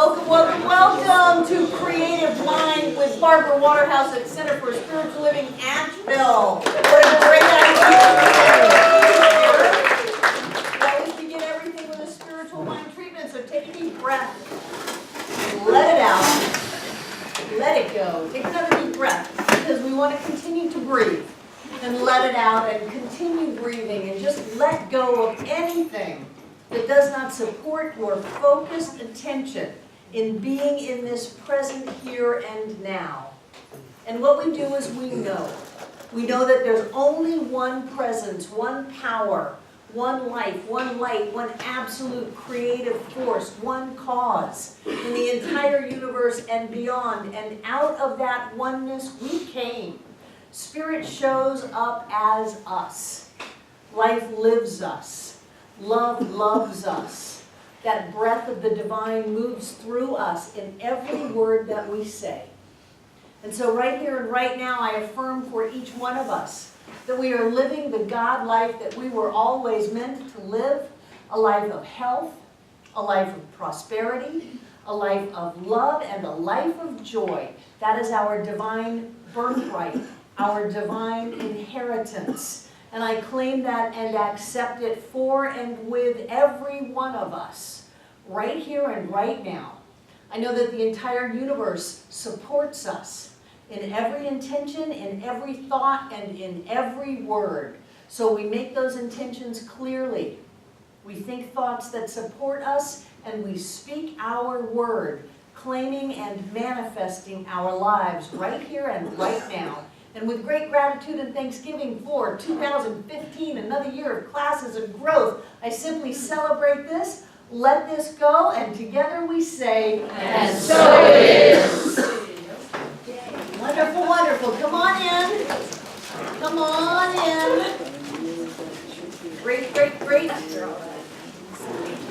Welcome, welcome, welcome to Creative Mind with Barbara Waterhouse at Center for Spiritual Living, Asheville. What a great idea. We always begin everything with a spiritual mind treatment, so take a deep breath. Let it out. Let it go. Take another deep breath because we want to continue to breathe. And let it out and continue breathing and just let go of anything that does not support your focused attention in being in this present here and now. And what we do is we know. We know that there's only one presence, one power, one life, one light, one absolute creative force, one cause in the entire universe and beyond. And out of that oneness we came. Spirit shows up as us. Life lives us. Love loves us. That breath of the divine moves through us in every word that we say. And so right here and right now, I affirm for each one of us that we are living the God life that we were always meant to live, a life of health, a life of prosperity, a life of love, and a life of joy. That is our divine birthright, our divine inheritance. And I claim that and accept it for and with every one of us, right here and right now. I know that the entire universe supports us in every intention, in every thought, and in every word. So we make those intentions clearly. We think thoughts that support us, and we speak our word, claiming and manifesting our lives right here and right now. And with great gratitude and thanksgiving for 2015, another year of classes and growth, I simply celebrate this, let this go, and together we say, and so it is. Wonderful, wonderful. Come on in. Come on in. Great, great, great.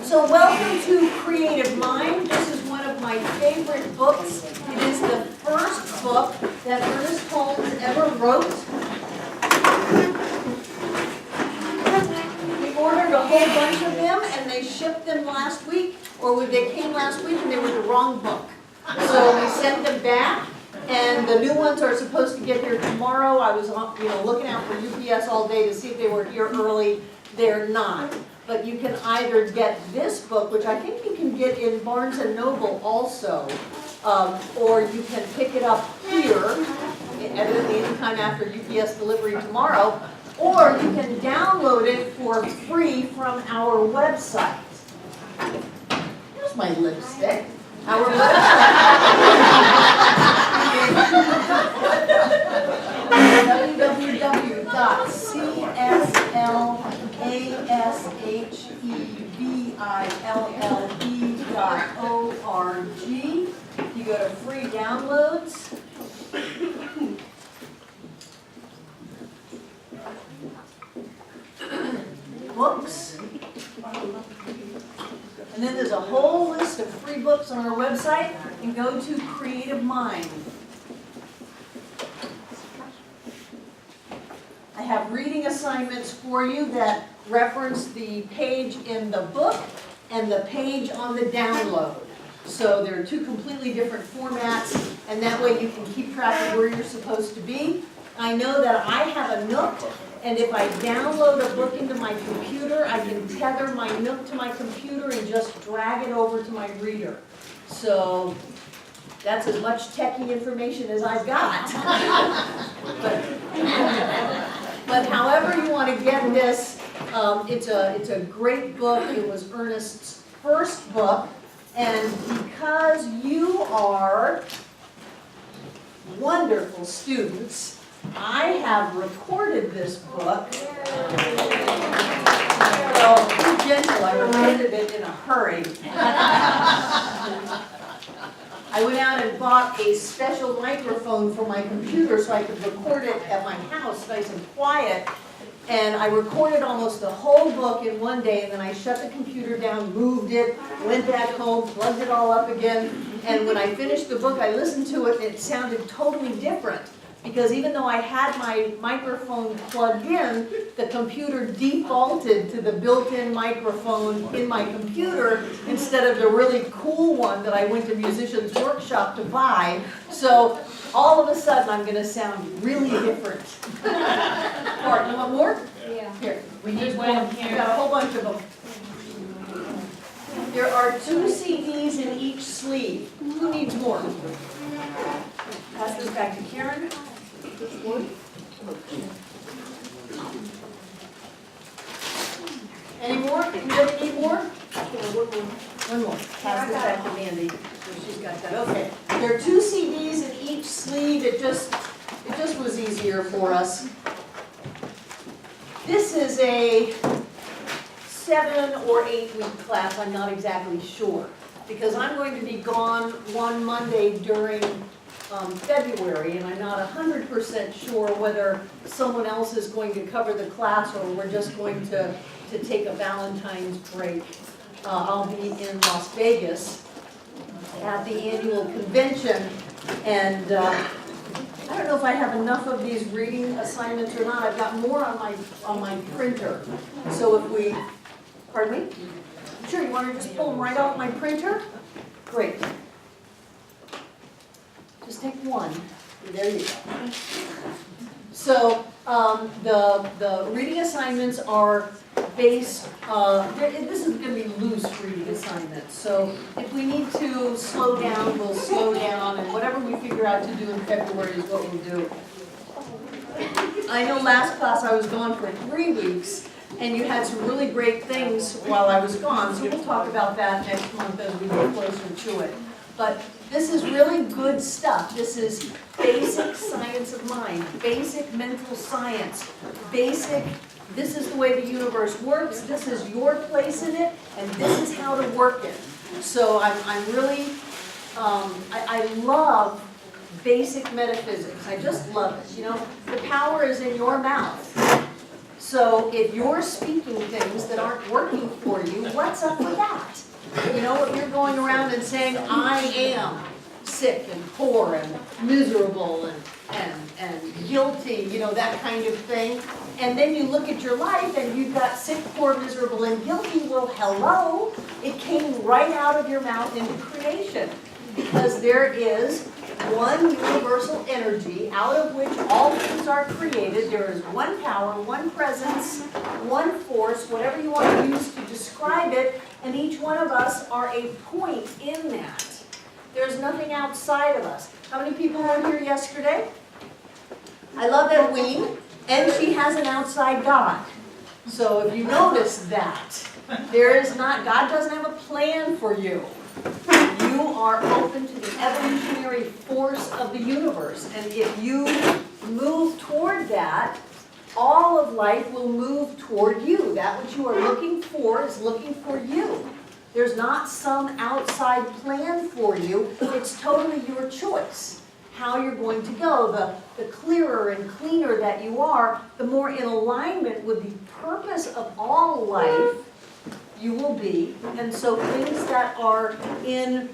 So welcome to Creative Mind. This is one of my favorite books. It is the first book that Ernest Holmes ever wrote. We ordered a whole bunch of them and they shipped them last week, or they came last week and they were the wrong book. So we sent them back, and the new ones are supposed to get here tomorrow. I was looking out for UPS all day to see if they were here early. They're not. But you can either get this book, which I think you can get in Barnes & Noble also, or you can pick it up here, evidently anytime after UPS delivery tomorrow, or you can download it for free from our website. Here's my lipstick. Our www.CSLASHEVILLE.org. You go to free downloads. Books. And then there's a whole list of free books on our website. You go to Creative Mind. I have reading assignments for you that reference the page in the book and the page on the download. So there are two completely different formats, and that way you can keep track of where you're supposed to be. I know that I have a Nook, and if I download a book into my computer, I can tether my Nook to my computer and just drag it over to my reader. So that's as much techie information as I've got. But however you want to get this, it's a great book. It was Ernest's first book. And because you are wonderful students, I have recorded this book. So be gentle, I recorded it in a hurry. I went out and bought a special microphone for my computer so I could record it at my house nice and quiet. And I recorded almost the whole book in one day, and then I shut the computer down, moved it, went back home, plugged it all up again. And when I finished the book, I listened to it, and it sounded totally different because even though I had my microphone plugged in, the computer defaulted to the built-in microphone in my computer instead of the really cool one that I went to Musicians Workshop to buy. So all of a sudden, I'm going to sound really different. All right, you want more? Yeah. Here. We need one here. We've got a whole bunch of them. There are 2 CDs in each sleeve. Who needs more? Pass this back to Karen. Any more? Anybody need more? One more. Pass this back to Mandy. So she's got that. Okay. There are 2 CDs in each sleeve. It just was easier for us. This is a 7 or 8 week class, I'm not exactly sure, because I'm going to be gone one Monday during February, and I'm not 100% sure whether someone else is going to cover the class or we're just going to take a Valentine's break. I'll be in Las Vegas at the annual convention, and I don't know if I have enough of these reading assignments or not. I've got more on my printer. So if we, pardon me? Sure, you want to just pull them right off my printer? Great. Just take one. There you go. So the reading assignments are based, this is going to be loose reading assignments. So if we need to slow down, we'll slow down, and whatever we figure out to do in February is what we'll do. I know last class I was gone for 3 weeks, and you had some really great things while I was gone, so we'll talk about that next month as we get closer to it. But this is really good stuff. This is basic science of mind, basic mental science, basic, this is the way the universe works, this is your place in it, and this is how to work it. So I'm really, I love basic metaphysics. I just love it. You know, the power is in your mouth. So if you're speaking things that aren't working for you, what's up with that? You know, if you're going around and saying, I am sick and poor and miserable and guilty, you know, that kind of thing, and then you look at your life and you've got sick, poor, miserable, and guilty, well, hello, it came right out of your mouth into creation. Because there is one universal energy out of which all things are created. There is one power, one presence, one force, whatever you want to use to describe it, and each one of us are a point in that. There's nothing outside of us. How many people were here yesterday? I love Edwene, and she has an outside God. So if you notice that, there is not, God doesn't have a plan for you. You are open to the evolutionary force of the universe, and if you move toward that, all of life will move toward you. That which you are looking for is looking for you. There's not some outside plan for you. It's totally your choice how you're going to go. The clearer and cleaner that you are, the more in alignment with the purpose of all life you will be. And so things that are in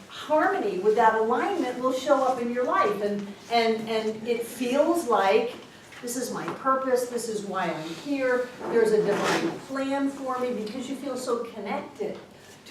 harmony with that alignment will show up in your life. And it feels like, this is my purpose, this is why I'm here, there's a divine plan for me, because you feel so connected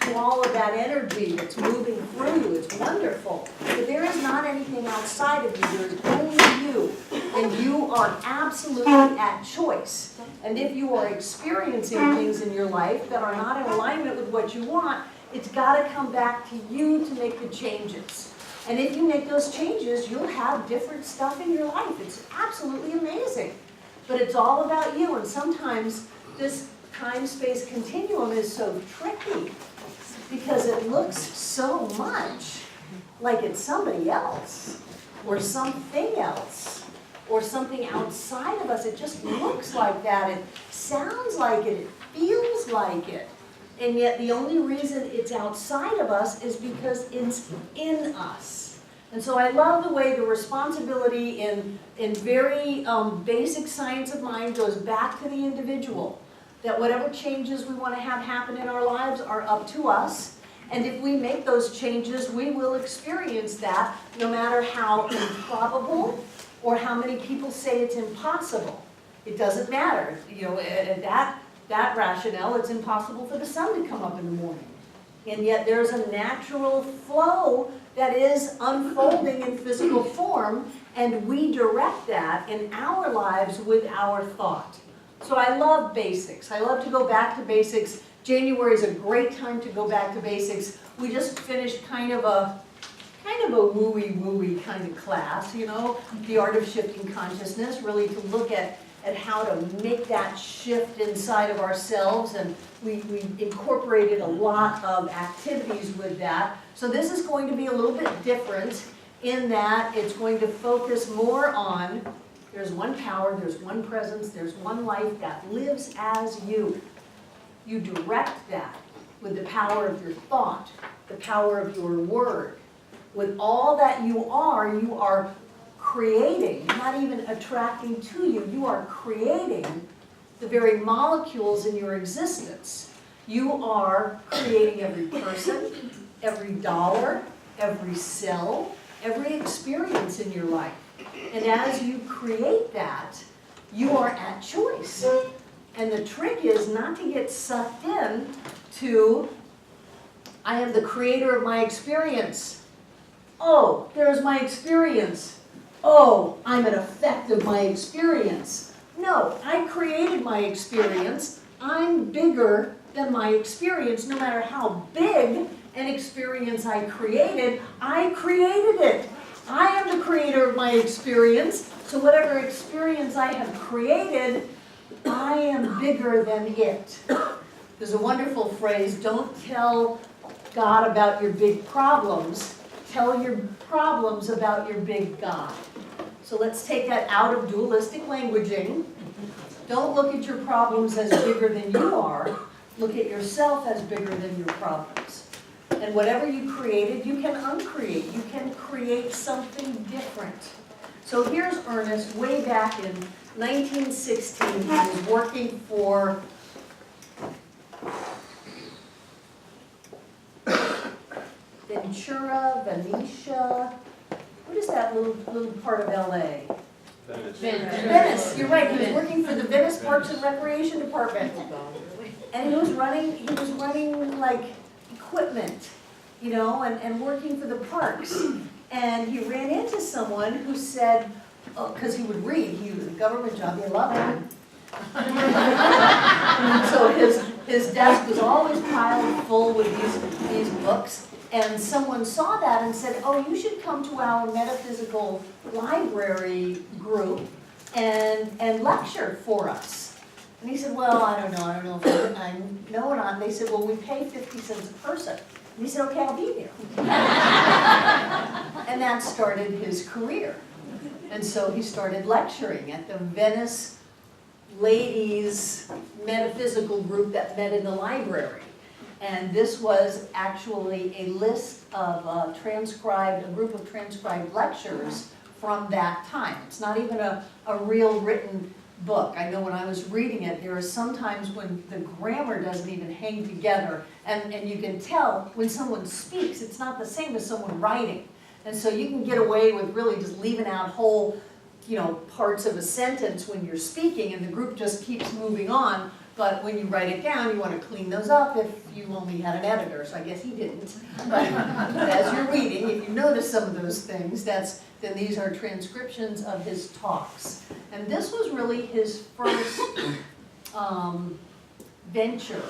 to all of that energy that's moving through you. It's wonderful. But there is not anything outside of you, there's only you. And you are absolutely at choice. And if you are experiencing things in your life that are not in alignment with what you want, it's got to come back to you to make the changes. And if you make those changes, you'll have different stuff in your life. It's absolutely amazing. But it's all about you. And sometimes this time-space continuum is so tricky because it looks so much like it's somebody else or something else or something outside of us. It just looks like that. It sounds like it. It feels like it. And yet the only reason it's outside of us is because it's in us. And so I love the way the responsibility in very basic science of mind goes back to the individual. That whatever changes we want to have happen in our lives are up to us. And if we make those changes, we will experience that no matter how improbable or how many people say it's impossible. It doesn't matter. You know, that rationale, it's impossible for the sun to come up in the morning. And yet there's a natural flow that is unfolding in physical form, and we direct that in our lives with our thought. So I love basics. I love to go back to basics. January is a great time to go back to basics. We just finished kind of a wooey kind of class, you know, the art of shifting consciousness, really to look at how to make that shift inside of ourselves, and we incorporated a lot of activities with that. So this is going to be a little bit different in that it's going to focus more on, there's one power, there's one presence, there's one life that lives as you. You direct that with the power of your thought, the power of your word. With all that you are creating, not even attracting to you, you are creating the very molecules in your existence. You are creating every person, every dollar, every cell, every experience in your life. And as you create that, you are at choice. And the trick is not to get sucked in to, I am the creator of my experience. Oh, there's my experience. Oh, I'm an effect of my experience. No, I created my experience. I'm bigger than my experience. No matter how big an experience I created it. I am the creator of my experience. So whatever experience I have created, I am bigger than it. There's a wonderful phrase, don't tell God about your big problems. Tell your problems about your big God. So let's take that out of dualistic languaging. Don't look at your problems as bigger than you are. Look at yourself as bigger than your problems. And whatever you created, you can uncreate. You can create something different. So here's Ernest way back in 1916. He was working for Venetia. What is that little part of LA? Venice. You're right. He was working for the Venice Parks and Recreation Department, and he was running like equipment, you know, and working for the parks. And he ran into someone who said, because he would read, he was a government job, he loved it. So his desk was always piled full with these books. And someone saw that and said, oh, you should come to our metaphysical library group and lecture for us. And he said, well, I don't know if I know or not. And they said, well, we pay 50 cents a person. And he said, okay, I'll be there. And that started his career. And so he started lecturing at the Venice ladies metaphysical group that met in the library. And this was actually a list of a group of transcribed lectures from that time. It's not even a real written book. I know when I was reading it, there are some times when the grammar doesn't even hang together. And you can tell when someone speaks, it's not the same as someone writing. And so you can get away with really just leaving out whole, you know, parts of a sentence when you're speaking, and the group just keeps moving on. But when you write it down, you want to clean those up if you only had an editor, so I guess he didn't. But as you're reading, if you notice some of those things, then these are transcriptions of his talks. And this was really his first venture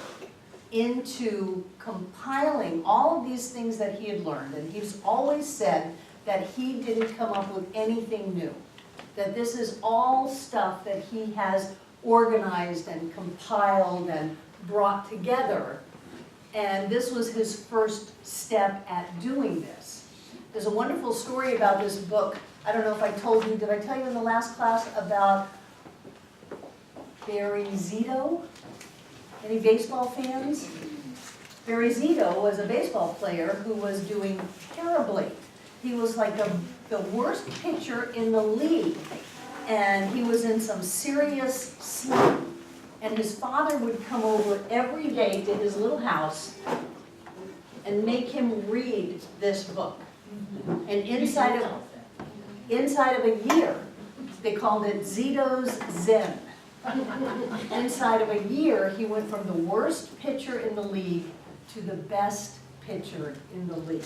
into compiling all of these things that he had learned. And he's always said that he didn't come up with anything new, that this is all stuff that he has organized and compiled and brought together. And this was his first step at doing this. There's a wonderful story about this book. I don't know if I told you, did I tell you in the last class about Barry Zito? Any baseball fans? Barry Zito was a baseball player who was doing terribly. He was like the worst pitcher in the league. And he was in some serious slump. And his father would come over every day to his little house and make him read this book. And inside of a year, they called it Zito's Zen. Inside of a year, he went from the worst pitcher in the league to the best pitcher in the league.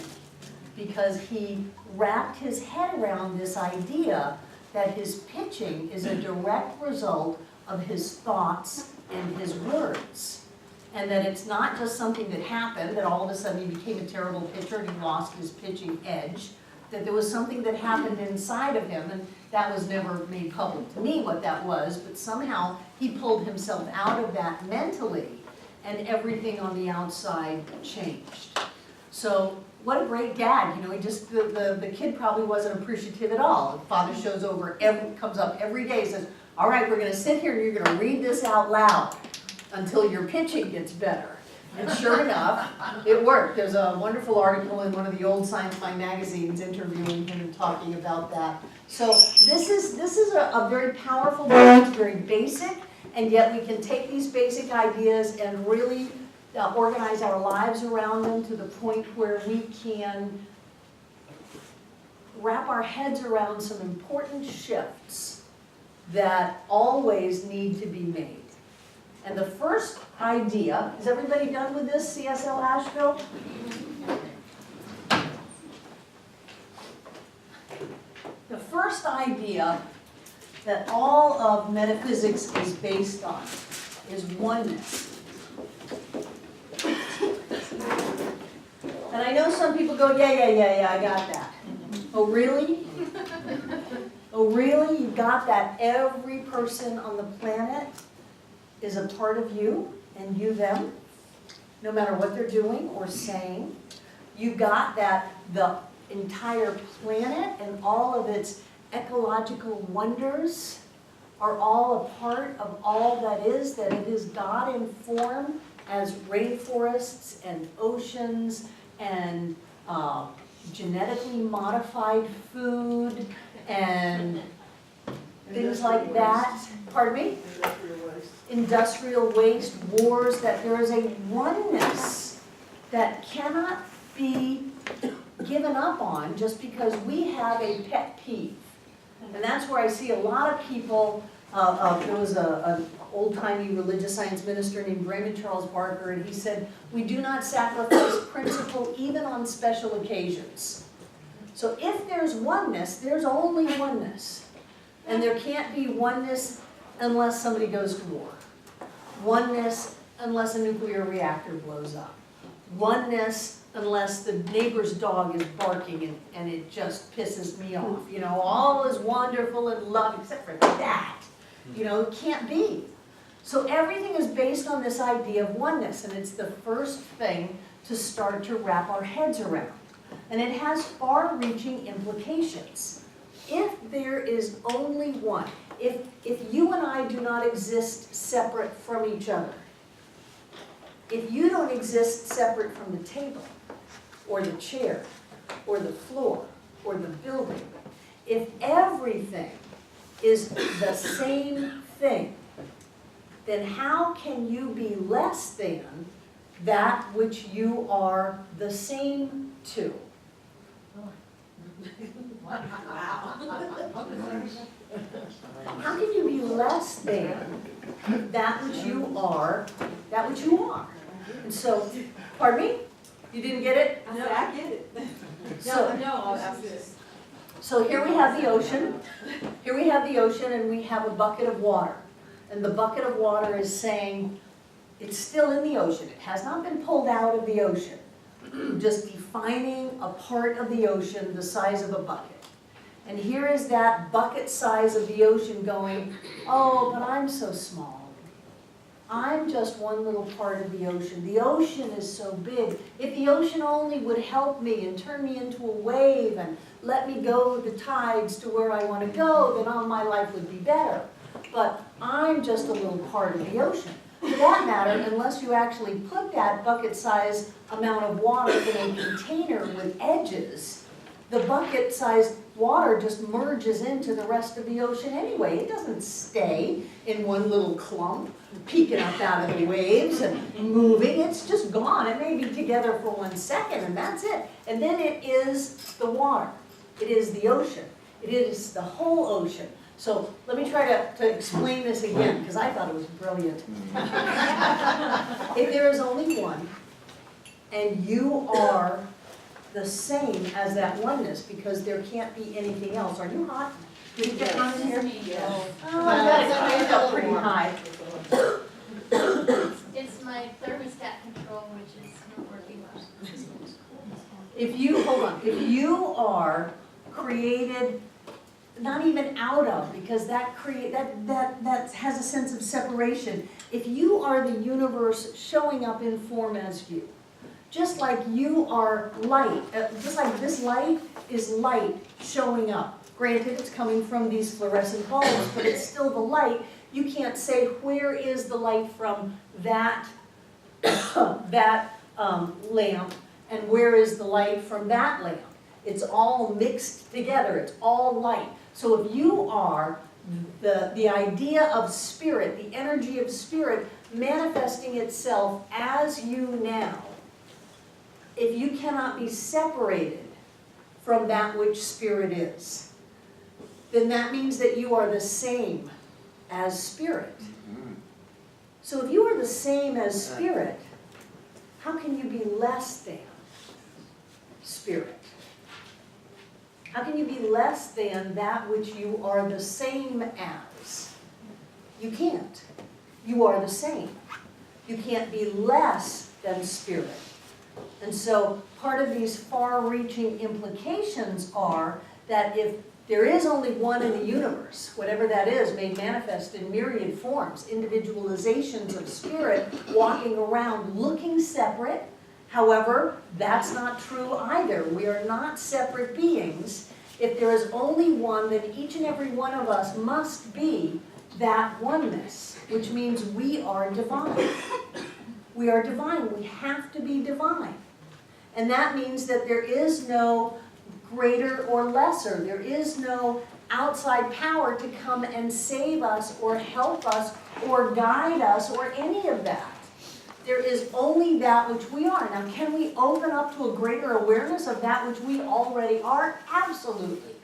Because he wrapped his head around this idea that his pitching is a direct result of his thoughts and his words. And that it's not just something that happened, that all of a sudden he became a terrible pitcher and he lost his pitching edge. That there was something that happened inside of him, and that was never made public to me what that was, but somehow he pulled himself out of that mentally, and everything on the outside changed. So what a great dad, you know, he just, the kid probably wasn't appreciative at all. The father comes up every day and says, all right, we're gonna sit here and you're gonna read this out loud until your pitching gets better. And sure enough, it worked. There's a wonderful article in one of the old Science Line magazines interviewing him and talking about that. So this is a very powerful book. It's very basic, and yet we can take these basic ideas and really organize our lives around them to the point where we can wrap our heads around some important shifts that always need to be made. And the first idea, is everybody done with this, CSL Asheville? The first idea that all of metaphysics is based on is oneness. And I know some people go, yeah, I got that. Oh, really? Oh, really? You got that? Every person on the planet is a part of you, and you them, no matter what they're doing or saying. You got that the entire planet and all of its ecological wonders are all a part of all that it is God in form as rainforests and oceans and genetically modified food and things like that. Pardon me? Industrial waste, wars, that there is a oneness that cannot be given up on just because we have a pet peeve. And that's where I see a lot of people, there was an old-timey religious science minister named Raymond Charles Barker, and he said, we do not sacrifice principle even on special occasions. So if there's oneness, there's only oneness. And there can't be oneness unless somebody goes to war. Oneness unless a nuclear reactor blows up. Oneness unless the neighbor's dog is barking and it just pisses me off. You know, all is wonderful and love except for that. You know, it can't be. So everything is based on this idea of oneness, and it's the first thing to start to wrap our heads around. And it has far-reaching implications. If there is only one, if you and I do not exist separate from each other, if you don't exist separate from the table, or the chair, or the floor, or the building, if everything is the same thing, then how can you be less than that which you are the same to? Wow. How can you be less than that which you are, that which you are? And so, pardon me? You didn't get it? No, I get it. So, No, I'll ask this. So here we have the ocean. Here we have the ocean, and we have a bucket of water. And the bucket of water is saying, it's still in the ocean. It has not been pulled out of the ocean. Just defining a part of the ocean the size of a bucket. And here is that bucket size of the ocean going, oh, but I'm so small. I'm just one little part of the ocean. The ocean is so big. If the ocean only would help me and turn me into a wave and let me go with the tides to where I want to go, then all my life would be better. But I'm just a little part of the ocean. For that matter, unless you actually put that bucket-sized amount of water in a container with edges, the bucket-sized water just merges into the rest of the ocean anyway. It doesn't stay in one little clump, peeking up out of the waves and moving. It's just gone. It may be together for 1 second, and that's it. And then it is the water. It is the ocean. It is the whole ocean. So let me try to explain this again, because I thought it was brilliant. If there is only one, and you are the same as that oneness, because there can't be anything else. Are you hot? Did you get hot in here? Yes. Oh, I've got it cranked up pretty high. It's my thermostat control, which is not working well. If you, hold on, if you are created, not even out of, because that has a sense of separation. If you are the universe showing up in form as you, just like you are light, just like this light is light showing up. Granted, it's coming from these fluorescent bulbs, but it's still the light. You can't say where is the light from that, lamp, and where is the light from that lamp. It's all mixed together. It's all light. So if you are the idea of spirit, the energy of spirit manifesting itself as you now, if you cannot be separated from that which spirit is, then that means that you are the same as spirit. So if you are the same as spirit, how can you be less than spirit? How can you be less than that which you are the same as? You can't. You are the same. You can't be less than spirit. And so part of these far-reaching implications are that if there is only one in the universe, whatever that is, made manifest in myriad forms, individualizations of spirit walking around looking separate. However, that's not true either. We are not separate beings. If there is only one, then each and every one of us must be that oneness, which means we are divine. We are divine. We have to be divine. And that means that there is no greater or lesser. There is no outside power to come and save us or help us or guide us or any of that. There is only that which we are. Now, can we open up to a greater awareness of that which we already are? Absolutely.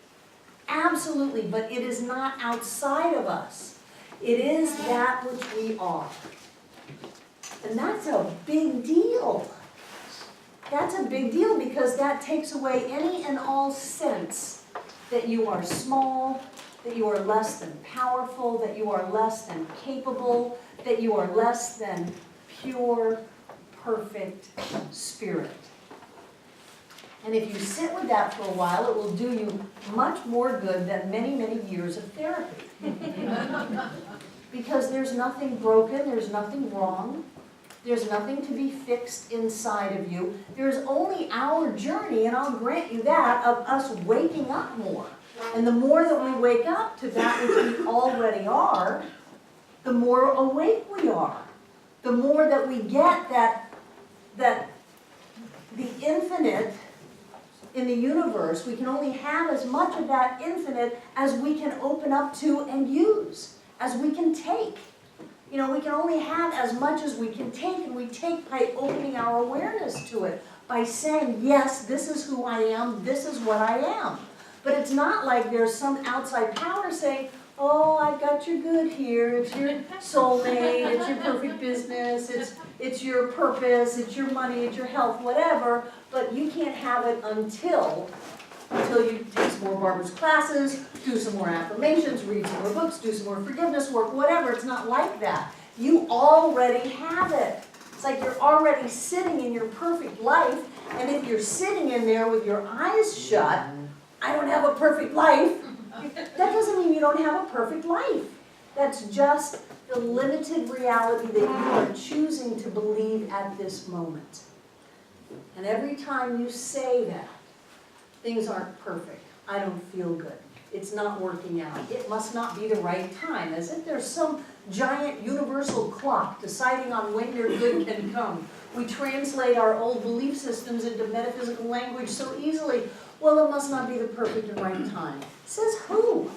Absolutely. But it is not outside of us. It is that which we are. And that's a big deal. That's a big deal because that takes away any and all sense that you are small, that you are less than powerful, that you are less than capable, that you are less than pure, perfect spirit. And if you sit with that for a while, it will do you much more good than many, many years of therapy. Because there's nothing broken, there's nothing wrong. There's nothing to be fixed inside of you. There's only our journey, and I'll grant you that, of us waking up more. And the more that we wake up to that which we already are, the more awake we are. The more that we get that the infinite in the universe, we can only have as much of that infinite as we can open up to and use, as we can take. You know, we can only have as much as we can take, and we take by opening our awareness to it, by saying, yes, this is who I am, this is what I am. But it's not like there's some outside power saying, oh, I've got you good here, it's your soulmate, it's your perfect business, it's your purpose, it's your money, it's your health, whatever, but you can't have it until you take some more Barbara's classes, do some more affirmations, read some more books, do some more forgiveness work, whatever. It's not like that. You already have it. It's like you're already sitting in your perfect life, and if you're sitting in there with your eyes shut, I don't have a perfect life, that doesn't mean you don't have a perfect life. That's just the limited reality that you are choosing to believe at this moment. And every time you say that, things aren't perfect. I don't feel good. It's not working out. It must not be the right time. As if there's some giant universal clock deciding on when your good can come We translate our old belief systems into metaphysical language so easily. Well, it must not be the perfect and right time. Says who?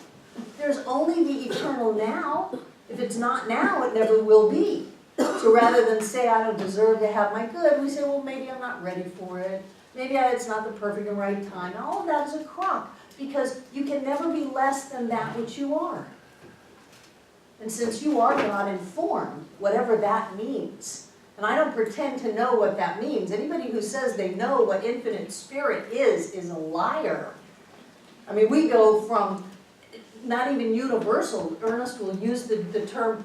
There's only the eternal now. If it's not now, it never will be. So rather than say, I don't deserve to have my good, we say, well, maybe I'm not ready for it. Maybe it's not the perfect and right time. All of that is a crock, because you can never be less than that which you are. And since you are God informed, whatever that means, and I don't pretend to know what that means. Anybody who says they know what infinite spirit is a liar. I mean, we go from not even universal. Ernest will use the term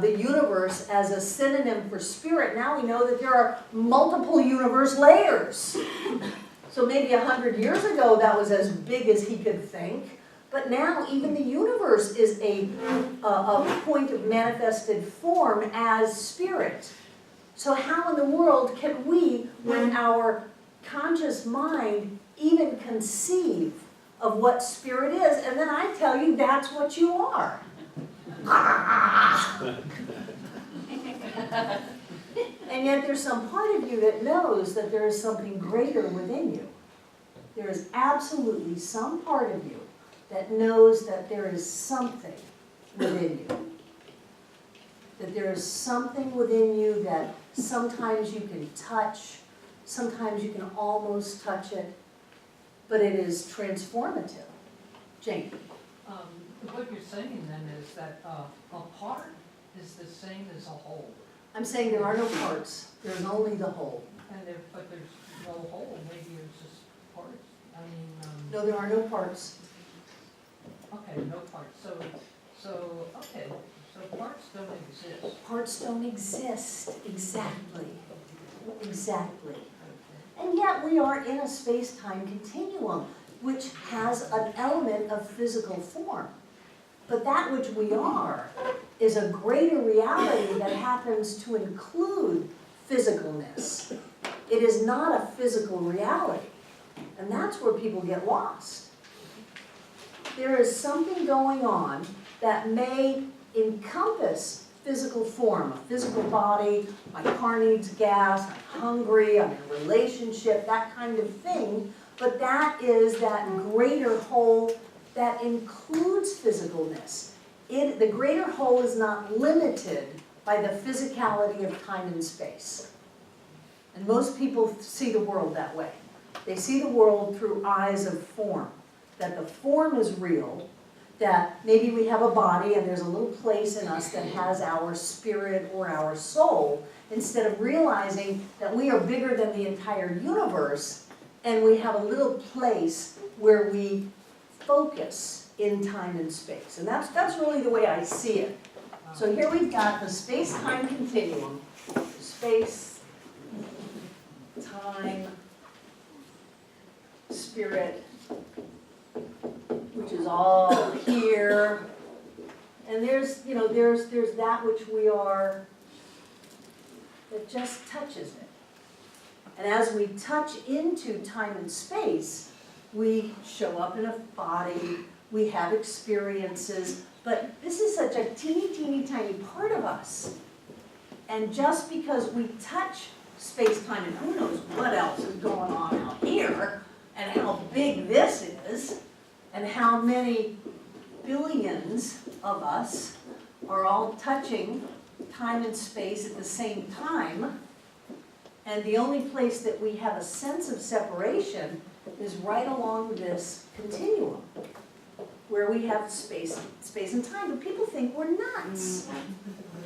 the universe as a synonym for spirit. Now we know that there are multiple universe layers. So maybe 100 years ago that was as big as he could think. But now even the universe is a point of manifested form as spirit. So how in the world can we, when our conscious mind, even conceive of what spirit is? And then I tell you, that's what you are. And yet there's some part of you that knows that there is something greater within you. There is absolutely some part of you that knows that there is something within you. That there is something within you that sometimes you can touch, sometimes you can almost touch it, but it is transformative. Jane. What you're saying then is that a part is the same as a whole. I'm saying there are no parts, there's only the whole. But there's no whole, maybe it's just parts. I mean, No, there are no parts. okay, no parts. So parts don't exist. Parts don't exist, exactly. Exactly. Okay. And yet we are in a space-time continuum, which has an element of physical form. But that which we are is a greater reality that happens to include physicalness. It is not a physical reality. And that's where people get lost. There is something going on that may encompass physical form, a physical body, my car needs gas, I'm hungry, I'm in a relationship, that kind of thing. But that is that greater whole that includes physicalness. The greater whole is not limited by the physicality of time and space. And most people see the world that way. They see the world through eyes of form. That the form is real, that maybe we have a body and there's a little place in us that has our spirit or our soul, instead of realizing that we are bigger than the entire universe and we have a little place where we focus in time and space. And that's really the way I see it. So here we've got the space-time continuum. Space, time, spirit, which is all here. And there's that which we are that just touches it. And as we touch into time and space, we show up in a body, we have experiences, but this is such a teeny, teeny, tiny part of us. And just because we touch space-time, and who knows what else is going on out here, and how big this is, and how many billions of us are all touching time and space at the same time, and the only place that we have a sense of separation is right along this continuum, where we have space and time. But people think we're nuts,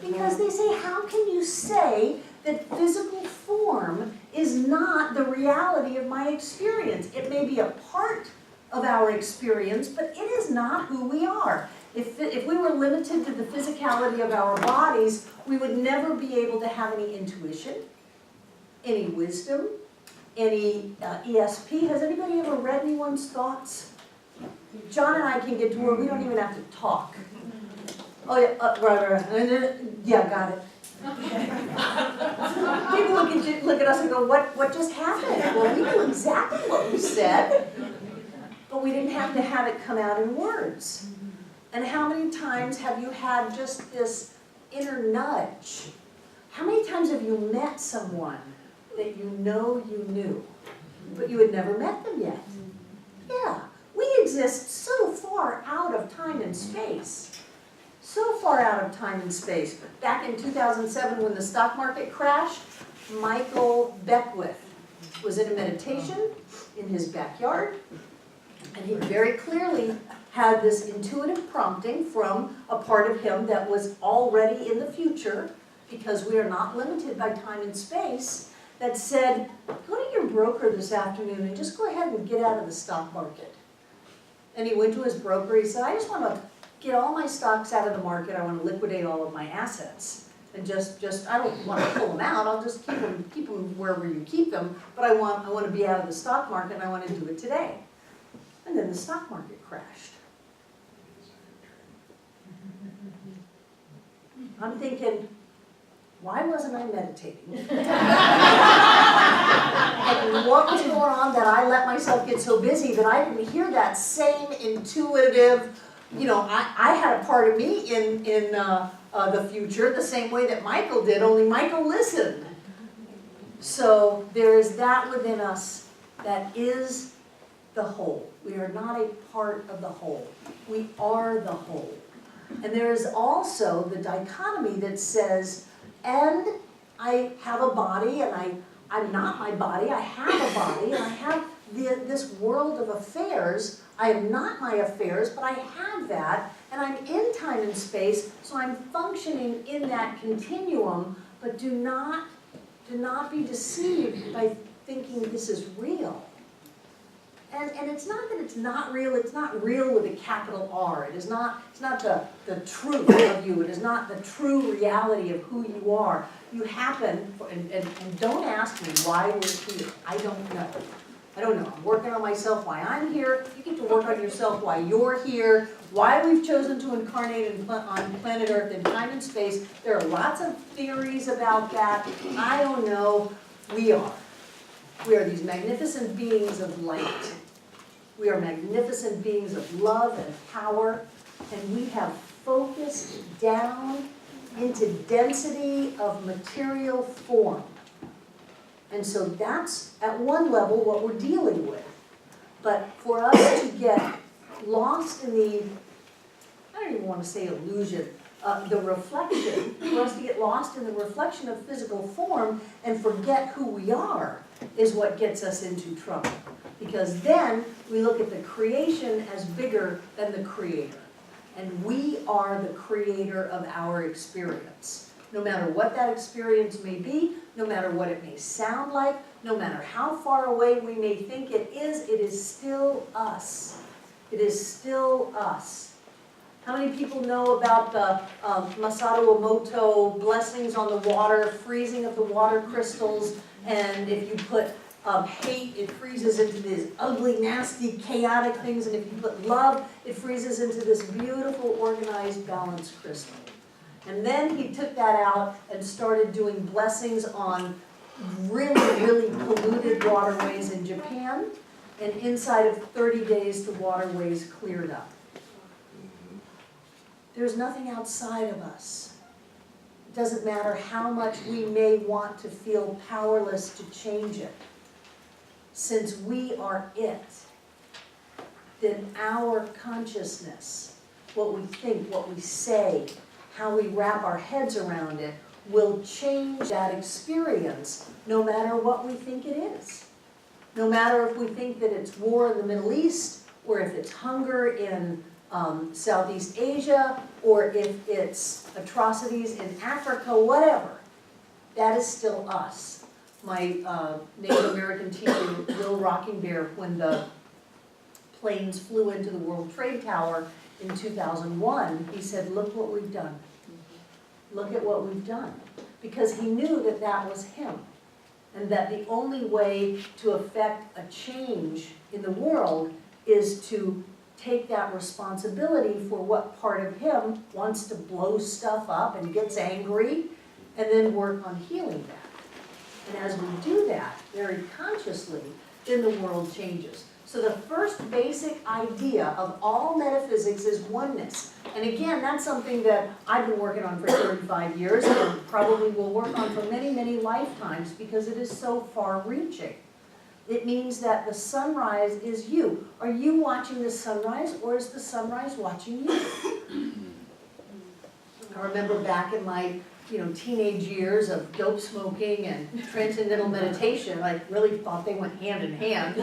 because they say, how can you say that physical form is not the reality of my experience? It may be a part of our experience, but it is not who we are. If we were limited to the physicality of our bodies, we would never be able to have any intuition, any wisdom, any ESP. Has anybody ever read anyone's thoughts? John and I can get to where we don't even have to talk. Oh yeah, right. Yeah, got it. People look at us and go, what just happened? Well, we knew exactly what we said, but we didn't have to have it come out in words. And how many times have you had just this inner nudge? How many times have you met someone that you know you knew, but you had never met them yet. Yeah, we exist so far out of time and space. So far out of time and space. Back in 2007 when the stock market crashed, Michael Beckwith was in a meditation in his backyard, and he very clearly had this intuitive prompting from a part of him that was already in the future, because we are not limited by time and space, that said, go to your broker this afternoon and just go ahead and get out of the stock market. And he went to his broker, he said, I just want to get all my stocks out of the market, I want to liquidate all of my assets. And just I don't want to pull them out, I'll just keep them wherever you keep them, but I want to be out of the stock market and I want to do it today. And then the stock market crashed. I'm thinking, why wasn't I meditating? And what was going on that I let myself get so busy that I didn't hear that same intuitive, I had a part of me in the future the same way that Michael did, only Michael listened. So there is that within us that is the whole. We are not a part of the whole. We are the whole. And there is also the dichotomy that says, and I have a body, and I'm not my body, I have a body, and I have this world of affairs. I am not my affairs, but I have that, and I'm in time and space, so I'm functioning in that continuum, but do not be deceived by thinking this is real. And it's not that it's not real with a capital R. It's not the truth of you. It is not the true reality of who you are. You happen, and don't ask me why we're here. I don't know. I'm working on myself why I'm here. You get to work on yourself why you're here, why we've chosen to incarnate on planet Earth in time and space. There are lots of theories about that. I don't know. We are. We are these magnificent beings of light. We are magnificent beings of love and power, and we have focused down into density of material form. And so that's, at one level, what we're dealing with. But for us to get lost in the, I don't even want to say illusion, the reflection, for us to get lost in the reflection of physical form and forget who we are is what gets us into trouble. Because then we look at the creation as bigger than the creator. And we are the creator of our experience. No matter what that experience may be, no matter what it may sound like, no matter how far away we may think it is still us. It is still us. How many people know about the Masaru Emoto blessings on the water, freezing of the water crystals, and if you put hate, it freezes into these ugly, nasty, chaotic things, and if you put love, it freezes into this beautiful, organized, balanced crystal. And then he took that out and started doing blessings on really, really polluted waterways in Japan, and inside of 30 days, the waterways cleared up. There's nothing outside of us. It doesn't matter how much we may want to feel powerless to change it. Since we are it, then our consciousness, what we think, what we say, how we wrap our heads around it, will change that experience no matter what we think it is. No matter if we think that it's war in the Middle East, or if it's hunger in Southeast Asia, or if it's atrocities in Africa, whatever, that is still us. My Native American teacher, Will Rocking Bear, when the planes flew into the World Trade Tower in 2001, he said, look what we've done. Look at what we've done. Because he knew that that was him. And that the only way to affect a change in the world is to take that responsibility for what part of him wants to blow stuff up and gets angry, and then work on healing that. And as we do that very consciously, then the world changes. So the first basic idea of all metaphysics is oneness. And again, that's something that I've been working on for 35 years and probably will work on for many, many lifetimes because it is so far-reaching. It means that the sunrise is you. Are you watching the sunrise, or is the sunrise watching you? I remember back in my teenage years of dope smoking and transcendental meditation, I really thought they went hand in hand.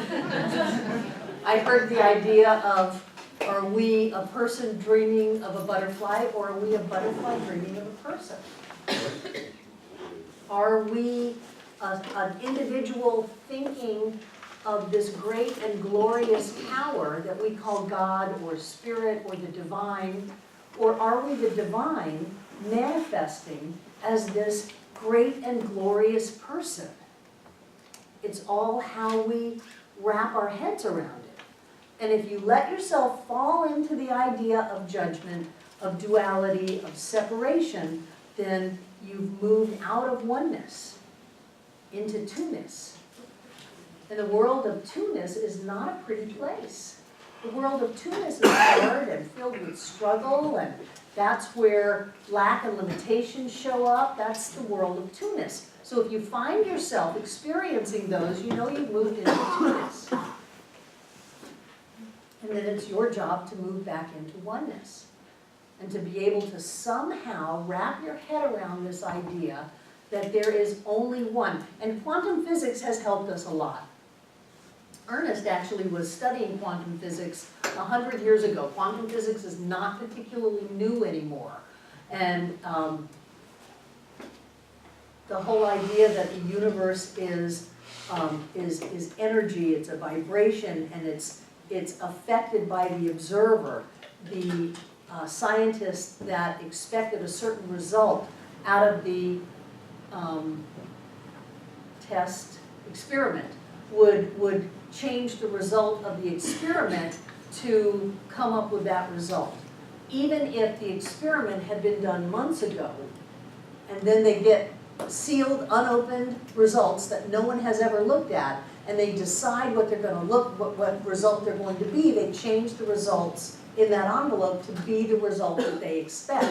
I heard the idea of, are we a person dreaming of a butterfly, or are we a butterfly dreaming of a person? Are we an individual thinking of this great and glorious power that we call God or Spirit or the divine, or are we the divine manifesting as this great and glorious person? It's all how we wrap our heads around it. And if you let yourself fall into the idea of judgment, of duality, of separation, then you've moved out of oneness into two-ness. And the world of two-ness is not a pretty place. The world of two-ness is hard and filled with struggle, and that's where lack and limitations show up. That's the world of two-ness. So if you find yourself experiencing those, you know you've moved into two-ness. And then it's your job to move back into oneness. And to be able to somehow wrap your head around this idea that there is only one. And quantum physics has helped us a lot. Ernest actually was studying quantum physics 100 years ago. Quantum physics is not particularly new anymore. And the whole idea that the universe is energy, it's a vibration, and it's affected by the observer. The scientists that expected a certain result out of the test experiment would change the result of the experiment to come up with that result. Even if the experiment had been done months ago, and then they get sealed, unopened results that no one has ever looked at, and they decide what they're going to what result they're going to be, they change the results in that envelope to be the result that they expect.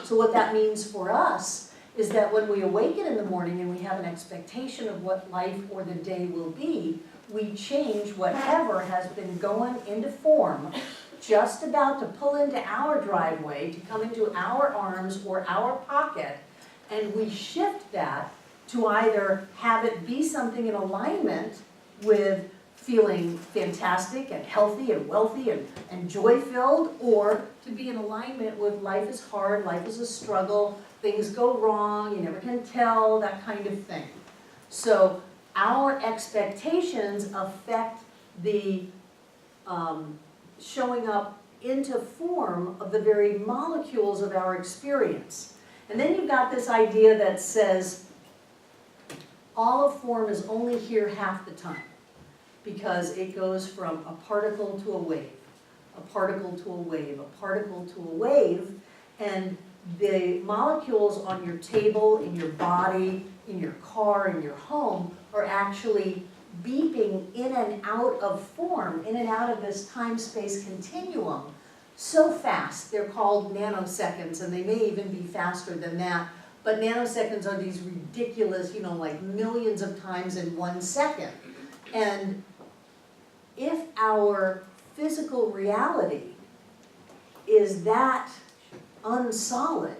So what that means for us is that when we awaken in the morning and we have an expectation of what life or the day will be, we change whatever has been going into form, just about to pull into our driveway, to come into our arms or our pocket, and we shift that to either have it be something in alignment with feeling fantastic and healthy and wealthy and joy-filled, or to be in alignment with life is hard, life is a struggle, things go wrong, you never can tell, that kind of thing. So our expectations affect the showing up into form of the very molecules of our experience. And then you've got this idea that says all of form is only here half the time, because it goes from a particle to a wave, a particle to a wave, a particle to a wave, and the molecules on your table, in your body, in your car, in your home, are actually beeping in and out of form, in and out of this time-space continuum so fast. They're called nanoseconds, and they may even be faster than that. But nanoseconds are these ridiculous, like millions of times in 1 second. And if our physical reality is that unsolid,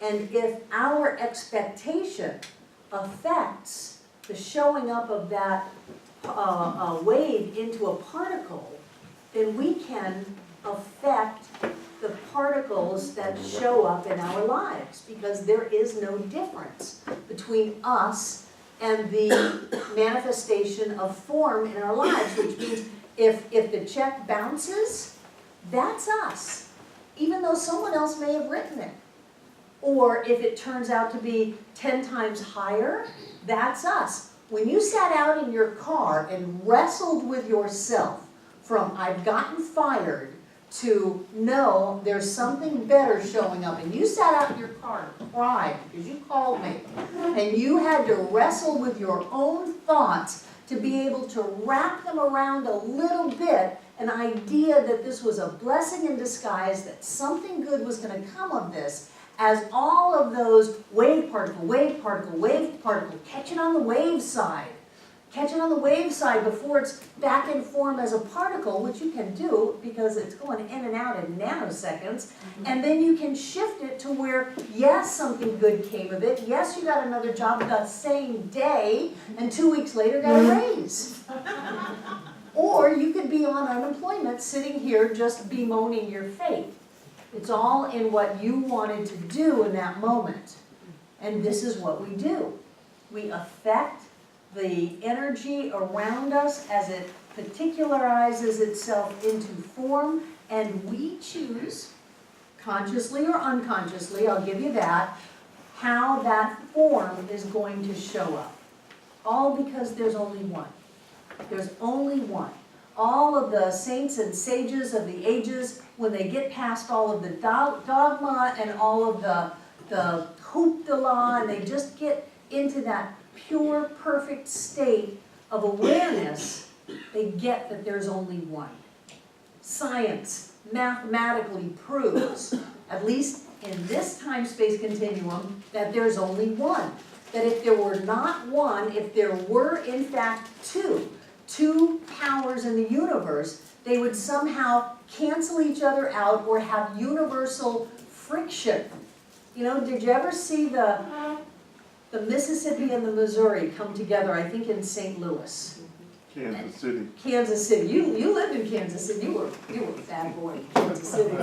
and if our expectation affects the showing up of that wave into a particle, then we can affect the particles that show up in our lives, because there is no difference between us and the manifestation of form in our lives, which means if the check bounces, that's us, even though someone else may have written it. Or if it turns out to be 10 times higher, that's us. When you sat out in your car and wrestled with yourself from I've gotten fired to no, there's something better showing up, and you sat out in your car and cried because you called me, and you had to wrestle with your own thoughts to be able to wrap them around a little bit, an idea that this was a blessing in disguise, that something good was going to come of this, as all of those wave particle, wave particle, wave particle, catching on the wave side before it's back in form as a particle, which you can do because it's going in and out in nanoseconds, and then you can shift it to where, yes, something good came of it, yes, you got another job the same day, and 2 weeks later got a raise. Or you could be on unemployment sitting here just bemoaning your fate. It's all in what you wanted to do in that moment. And this is what we do. We affect the energy around us as it particularizes itself into form, and we choose, consciously or unconsciously, I'll give you that, how that form is going to show up. All because there's only one. There's only one. All of the saints and sages of the ages, when they get past all of the dogma and all of the hoopla, and they just get into that pure, perfect state of awareness, they get that there's only one. Science mathematically proves, at least in this time-space continuum, that there's only one. That if there were not one, if there were in fact two powers in the universe, they would somehow cancel each other out or have universal friction. You know, did you ever see the Mississippi and the Missouri come together, I think in St. Louis? Kansas City. Kansas City. You lived in Kansas City. You were a bad boy in Kansas City.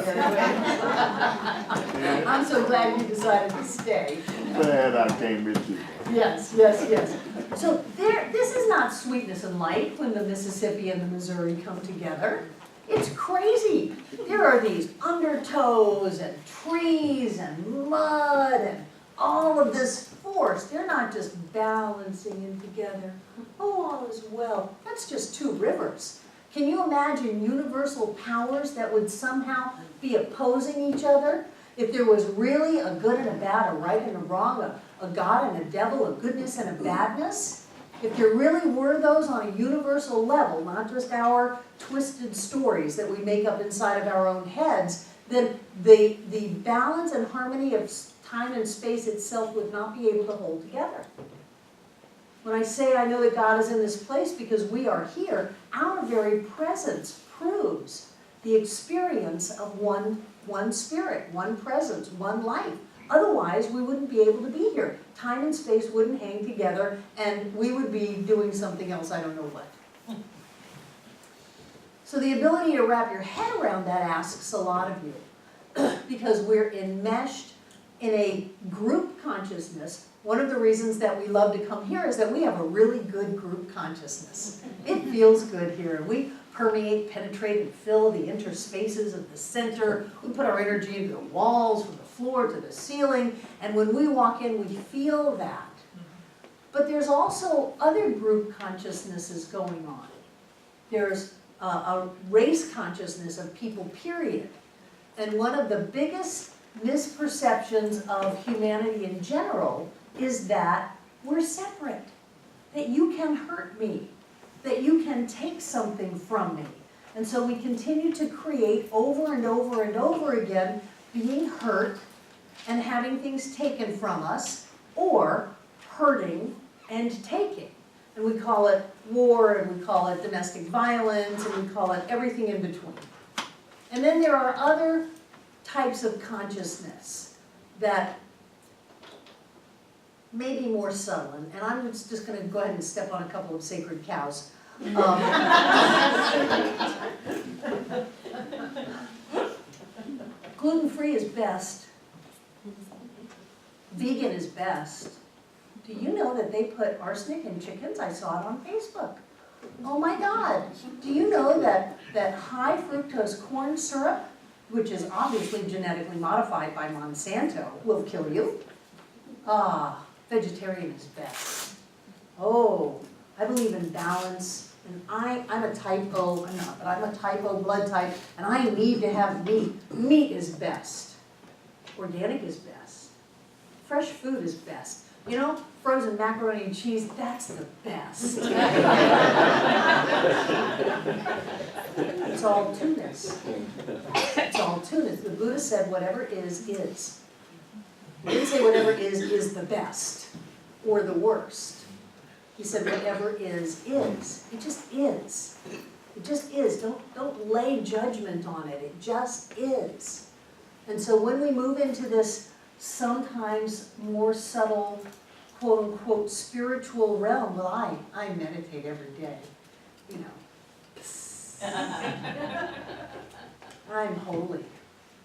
I'm so glad you decided to stay. Glad I came with you. Yes, yes, yes. So this is not sweetness and light when the Mississippi and the Missouri come together. It's crazy. There are these undertows and trees and mud and all of this force. They're not just balancing in together. Oh, all is well. That's just two rivers. Can you imagine universal powers that would somehow be opposing each other? If there was really a good and a bad, a right and a wrong, a God and a devil, a goodness and a badness, if there really were those on a universal level, not just our twisted stories that we make up inside of our own heads, then the balance and harmony of time and space itself would not be able to hold together. When I say I know that God is in this place because we are here, our very presence proves the experience of one spirit, one presence, one life. Otherwise, we wouldn't be able to be here. Time and space wouldn't hang together, and we would be doing something else, I don't know what. So the ability to wrap your head around that asks a lot of you, because we're enmeshed in a group consciousness. One of the reasons that we love to come here is that we have a really good group consciousness. It feels good here. We permeate, penetrate, and fill the interspaces of the center. We put our energy into the walls, from the floor to the ceiling, and when we walk in, we feel that. But there's also other group consciousnesses going on. There's a race consciousness of people, period. And one of the biggest misperceptions of humanity in general is that we're separate, that you can hurt me, that you can take something from me. And so we continue to create over and over and over again being hurt and having things taken from us, or hurting and taking. And we call it war, and we call it domestic violence, and we call it everything in between. And then there are other types of consciousness that may be more subtle, and I'm just going to go ahead and step on a couple of sacred cows. Gluten-free is best. Vegan is best. Do you know that they put arsenic in chickens? I saw it on Facebook. Oh my God. Do you know that high fructose corn syrup, which is obviously genetically modified by Monsanto, will kill you? Vegetarian is best. Oh, I believe in balance, and I'm a type O, I'm not, but I'm a type O blood type, and I need to have meat. Meat is best. Organic is best. Fresh food is best. You know, frozen macaroni and cheese, that's the best. It's all two-ness. It's all two-ness. The Buddha said whatever is, is. He didn't say whatever is the best or the worst. He said whatever is. It just is. It just is. Don't lay judgment on it. It just is. And so when we move into this sometimes more subtle, quote unquote, spiritual realm, well, I meditate every day, you know. I'm holy.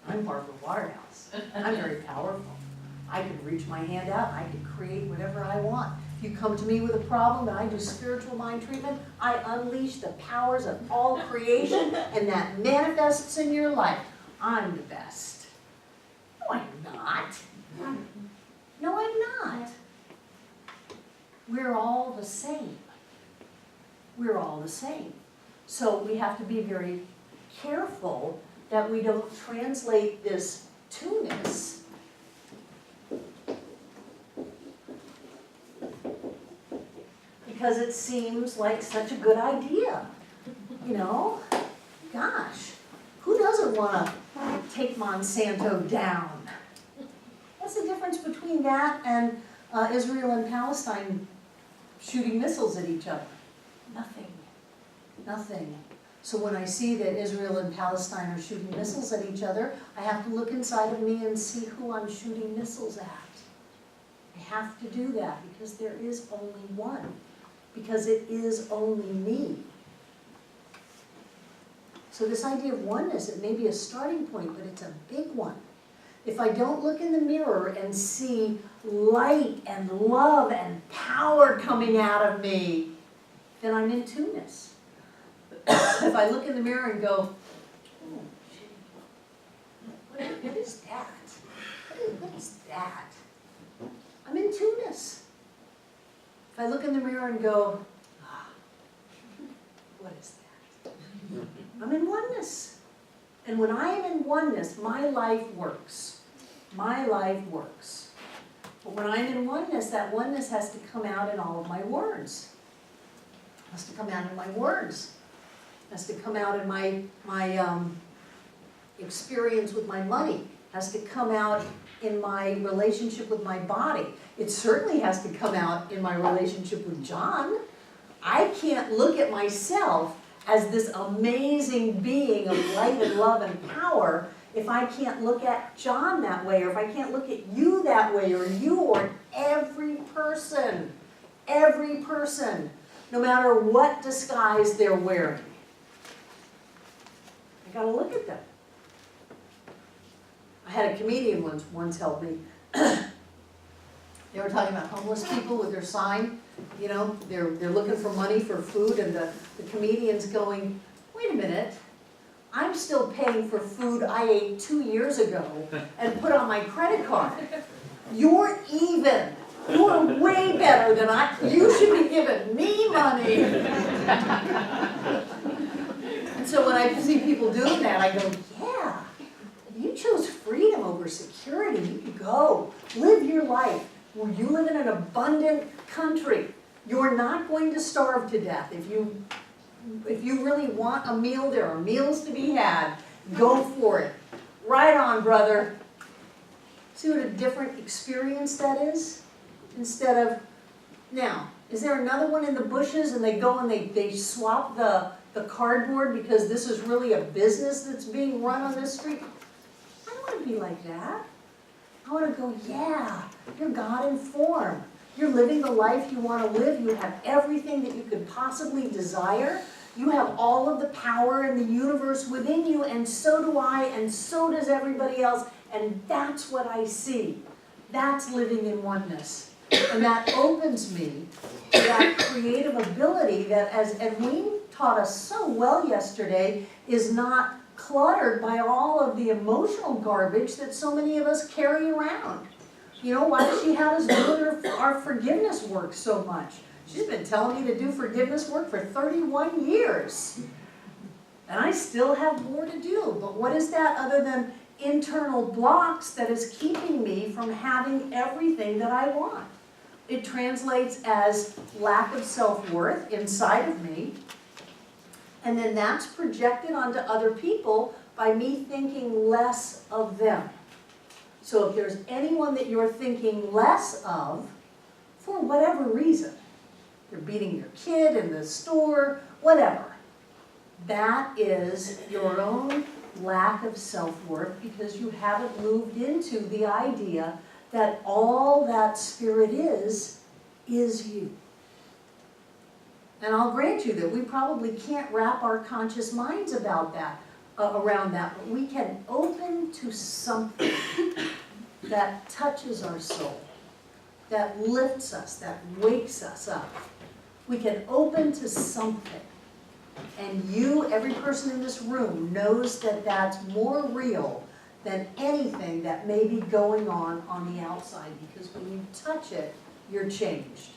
I'm part of the Waterhouse. I'm very powerful. I can reach my hand out. I can create whatever I want. If you come to me with a problem and I do spiritual mind treatment, I unleash the powers of all creation and that manifests in your life. I'm the best. No, I'm not. No, I'm not. We're all the same. We're all the same. So we have to be very careful that we don't translate this two-ness because it seems like such a good idea. You know, gosh, who doesn't want to take Monsanto down? What's the difference between that and Israel and Palestine shooting missiles at each other? Nothing. Nothing. So when I see that Israel and Palestine are shooting missiles at each other, I have to look inside of me and see who I'm shooting missiles at. I have to do that because there is only one. Because it is only me. So this idea of oneness, it may be a starting point, but it's a big one. If I don't look in the mirror and see light and love and power coming out of me, then I'm in two-ness. If I look in the mirror and go, oh, gee, what is that? What is that? I'm in two-ness. If I look in the mirror and go, ah, what is that? I'm in oneness. And when I am in oneness, my life works. My life works. But when I'm in oneness, that oneness has to come out in all of my words. It has to come out in my words. It has to come out in my experience with my money. It has to come out in my relationship with my body. It certainly has to come out in my relationship with John. I can't look at myself as this amazing being of light and love and power if I can't look at John that way, or if I can't look at you that way, or you, or every person, no matter what disguise they're wearing. I gotta look at them. I had a comedian once help me. They were talking about homeless people with their sign. You know, they're looking for money for food, and the comedian's going, wait a minute, I'm still paying for food I ate 2 years ago and put on my credit card. You're even. You're way better than you should be giving me money. And so when I see people doing that, I go, yeah, you chose freedom over security. You can go, live your life. Well, you live in an abundant country. You're not going to starve to death. If you really want a meal, there are meals to be had. Go for it. Right on, brother. See what a different experience that is? Instead of, now, is there another one in the bushes and they go and they swap the cardboard because this is really a business that's being run on this street? I don't want to be like that. I want to go, yeah, you're God-informed. You're living the life you want to live. You have everything that you could possibly desire. You have all of the power in the universe within you, and so do I, and so does everybody else. And that's what I see. That's living in oneness. And that opens me to that creative ability that, as Edwin taught us so well yesterday, is not cluttered by all of the emotional garbage that so many of us carry around. You know, why does she have us doing our forgiveness work so much? She's been telling me to do forgiveness work for 31 years. And I still have more to do. But what is that other than internal blocks that is keeping me from having everything that I want? It translates as lack of self-worth inside of me. And then that's projected onto other people by me thinking less of them. So if there's anyone that you're thinking less of, for whatever reason, you're beating your kid in the store, whatever, that is your own lack of self-worth because you haven't moved into the idea that all that spirit is you. And I'll grant you that we probably can't wrap our conscious minds about that, around that, but we can open to something that touches our soul, that lifts us, that wakes us up. We can open to something. And you, every person in this room, knows that that's more real than anything that may be going on the outside, because when you touch it, you're changed.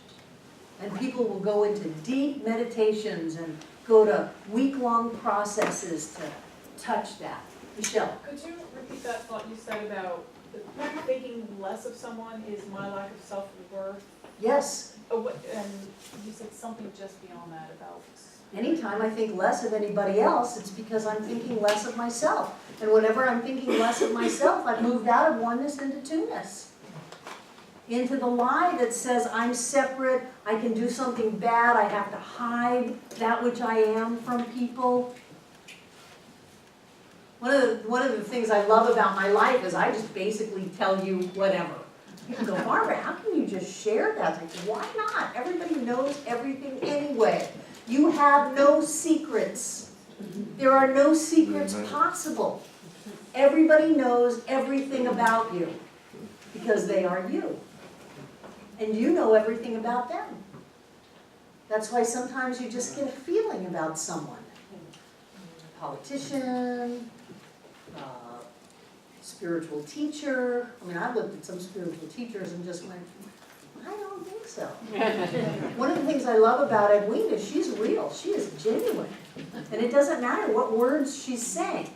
And people will go into deep meditations and go to week-long processes to touch that. Michelle? Could you repeat that thought you said about thinking less of someone is my lack of self-worth? Yes. Oh, and you said something just beyond that about... Anytime I think less of anybody else, it's because I'm thinking less of myself. And whenever I'm thinking less of myself, I've moved out of oneness into two-ness. Into the lie that says I'm separate, I can do something bad, I have to hide that which I am from people. One of the things I love about my life is I just basically tell you whatever. People go, Barbara, how can you just share that? Like, why not? Everybody knows everything anyway. You have no secrets. There are no secrets possible. Everybody knows everything about you because they are you. And you know everything about them. That's why sometimes you just get a feeling about someone. Politician, spiritual teacher. I mean, I looked at some spiritual teachers and just went, I don't think so. One of the things I love about Edwina is she's real. She is genuine. And it doesn't matter what words she's saying.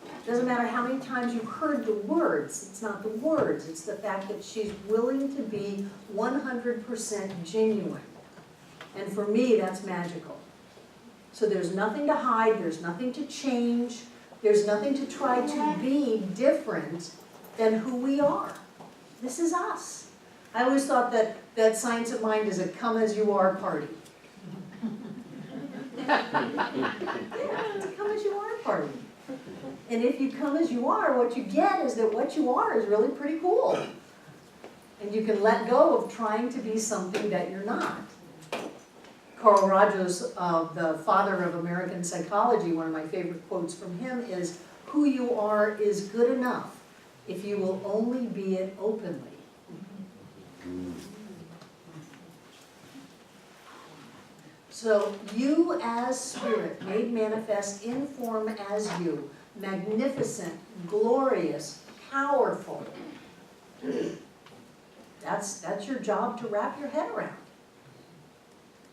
It doesn't matter how many times you've heard the words. It's not the words. It's the fact that she's willing to be 100% genuine. And for me, that's magical. So there's nothing to hide. There's nothing to change. There's nothing to try to be different than who we are. This is us. I always thought that Science of Mind is a come-as-you-are party. Yeah, it's a come-as-you-are party. And if you come as you are, what you get is that what you are is really pretty cool. And you can let go of trying to be something that you're not. Carl Rogers, the father of American psychology, one of my favorite quotes from him is, "Who you are is good enough if you will only be it openly." So you as spirit, made manifest in form as you, magnificent, glorious, powerful. That's your job to wrap your head around.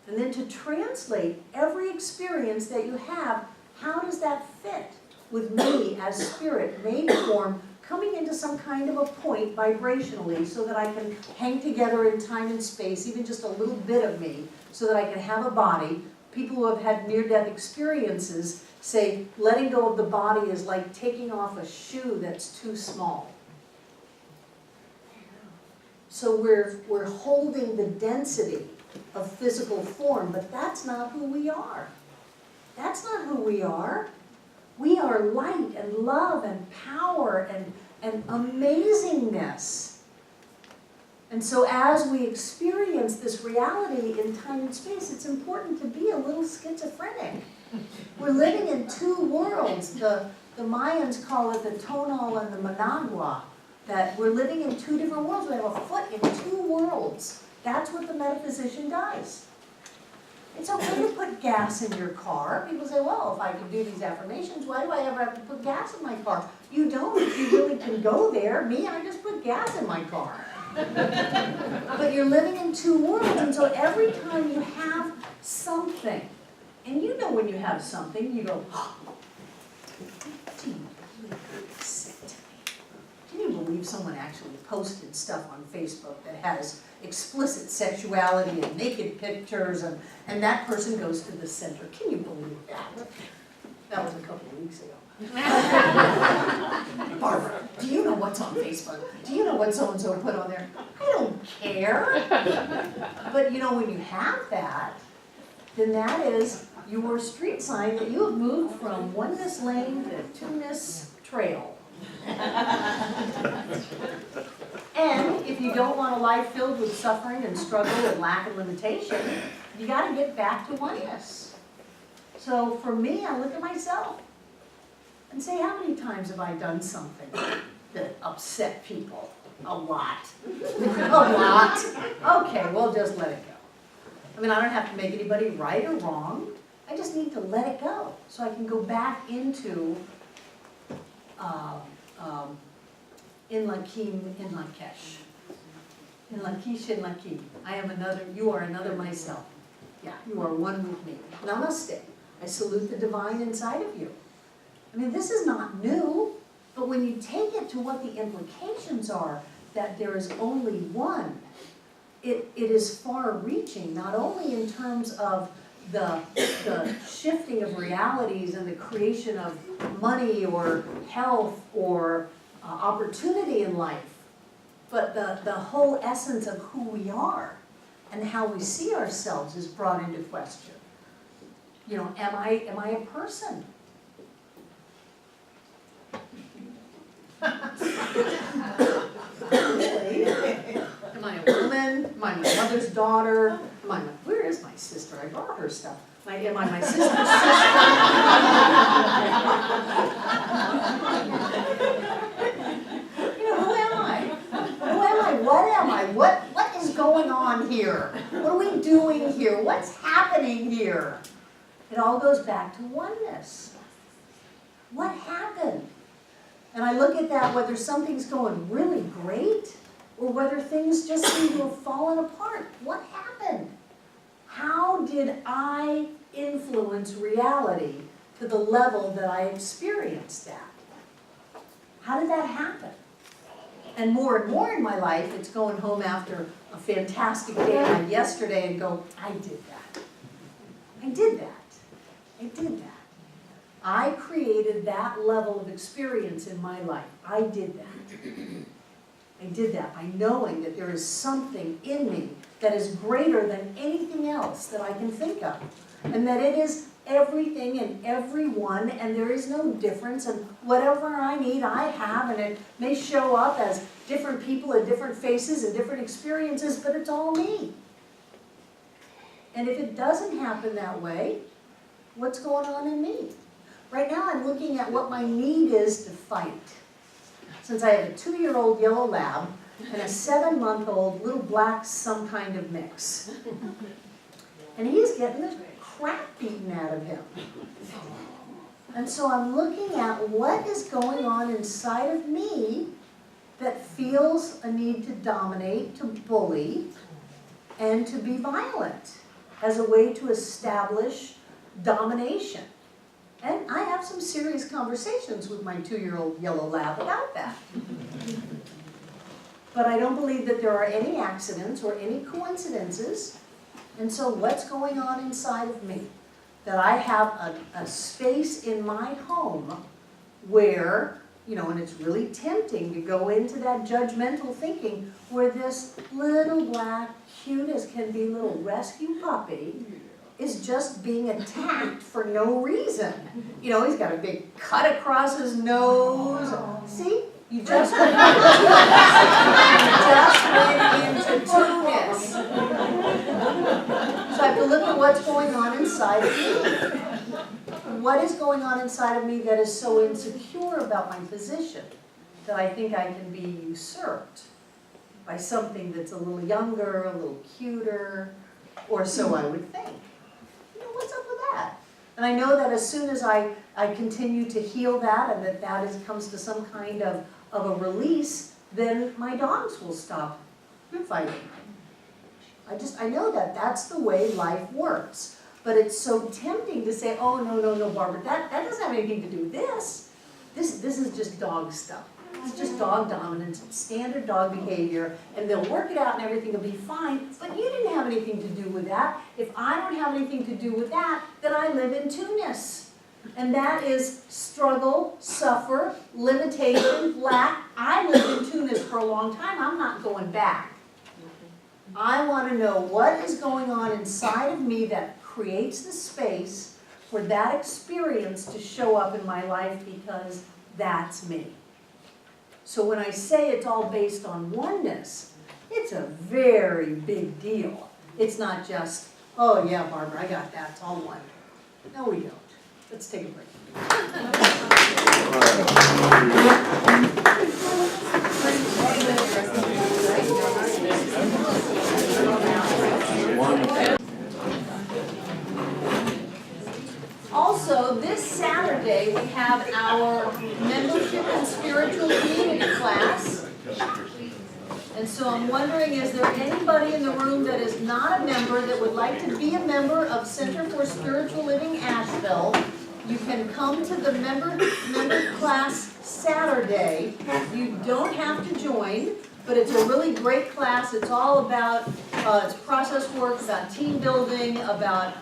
And then to translate every experience that you have, how does that fit with me as spirit, made form, coming into some kind of a point vibrationally so that I can hang together in time and space, even just a little bit of me, so that I can have a body. People who have had near-death experiences say letting go of the body is like taking off a shoe that's too small. So we're holding the density of physical form, but that's not who we are. That's not who we are. We are light and love and power and amazingness. And so as we experience this reality in time and space, it's important to be a little schizophrenic. We're living in two worlds. The Mayans call it the tonal and the managua, that we're living in two different worlds. We have a foot in two worlds. That's what the metaphysician does. It's okay to put gas in your car. People say, well, if I can do these affirmations, why do I ever have to put gas in my car? You don't if you really can go there. Me, I just put gas in my car. But you're living in two worlds, and so every time you have something, and you know when you have something, you go, oh, do you really said to me? Can you believe believe someone actually posted stuff on Facebook that has explicit sexuality and naked pictures, and that person goes to the center. Can you believe that? That was a couple of weeks ago. Barbara, do you know what's on Facebook? Do you know what so-and-so put on there? I don't care. But you know, when you have that, then that is your street sign that you have moved from Oneness Lane to Two-ness Trail. And if you don't want a life filled with suffering and struggle and lack and limitation, you got to get back to oneness. So for me, I look at myself and say, how many times have I done something that upset people? A lot. A lot. Okay, well, just let it go. I mean, I don't have to make anybody right or wrong. I just need to let it go so I can go back into in Lakim, in Lakesh. In Lakish, in Lakim. I am another, you are another myself. Yeah, you are one with me. Namaste. I salute the divine inside of you. I mean, this is not new, but when you take it to what the implications are, that there is only one, it is far-reaching, not only in terms of the shifting of realities and the creation of money or health or opportunity in life, but the whole essence of who we are and how we see ourselves is brought into question. You know, am I a person? Am I a woman? Am I my mother's daughter? Where is my sister? I brought her stuff. Am I my sister's sister? You know, who am I? Who am I? What am I? What is going on here? What are we doing here? What's happening here? It all goes back to oneness. What happened? And I look at that, whether something's going really great or whether things just seem to have fallen apart. What happened? How did I influence reality to the level that I experienced that? How did that happen? And more in my life, it's going home after a fantastic day like yesterday and go, I did that. I did that. I did that. I created that level of experience in my life. I did that. I did that by knowing that there is something in me that is greater than anything else that I can think of. And that it is everything and everyone, and there is no difference, and whatever I need, I have, and it may show up as different people and different faces and different experiences, but it's all me. And if it doesn't happen that way, what's going on in me? Right now I'm looking at what my need is to fight. Since I have a 2-year-old yellow lab and a 7-month-old little black some kind of mix. And he's getting the crap beaten out of him. And so I'm looking at what is going on inside of me that feels a need to dominate, to bully, and to be violent as a way to establish domination. And I have some serious conversations with my 2-year-old yellow lab about that. But I don't believe that there are any accidents or any coincidences. And so what's going on inside of me? That I have a space in my home where, you know, and it's really tempting to go into that judgmental thinking where this little black, cute as can be little rescue puppy is just being attacked for no reason. You know, he's got a big cut across his nose. See? You just went into two-ness. So I have to look at what's going on inside of me. What is going on inside of me that is so insecure about my position that I think I can be usurped by something that's a little younger, a little cuter, or so I would think. What's up with that? And I know that as soon as I continue to heal that and that comes to some kind of a release, then my dogs will stop fighting. I know that that's the way life works. But it's so tempting to say, oh, no, Barbara, that doesn't have anything to do with this. This is just dog stuff. It's just dog dominance, it's standard dog behavior, and they'll work it out and everything will be fine, but you didn't have anything to do with that. If I don't have anything to do with that, then I live in two-ness. And that is struggle, suffer, limitation, lack. I lived in two-ness for a long time, I'm not going back. I want to know what is going on inside of me that creates the space for that experience to show up in my life, because that's me. So when I say it's all based on oneness, it's a very big deal. It's not just, oh yeah, Barbara, I got that, it's all one. No, we don't. Let's take a break. Also, this Saturday, we have our membership and spiritual community class. And so I'm wondering, is there anybody in the room that is not a member that would like to be a member of Center for Spiritual Living Asheville? You can come to the member class Saturday. You don't have to join, but it's a really great class. It's all about, it's process work, about team building, about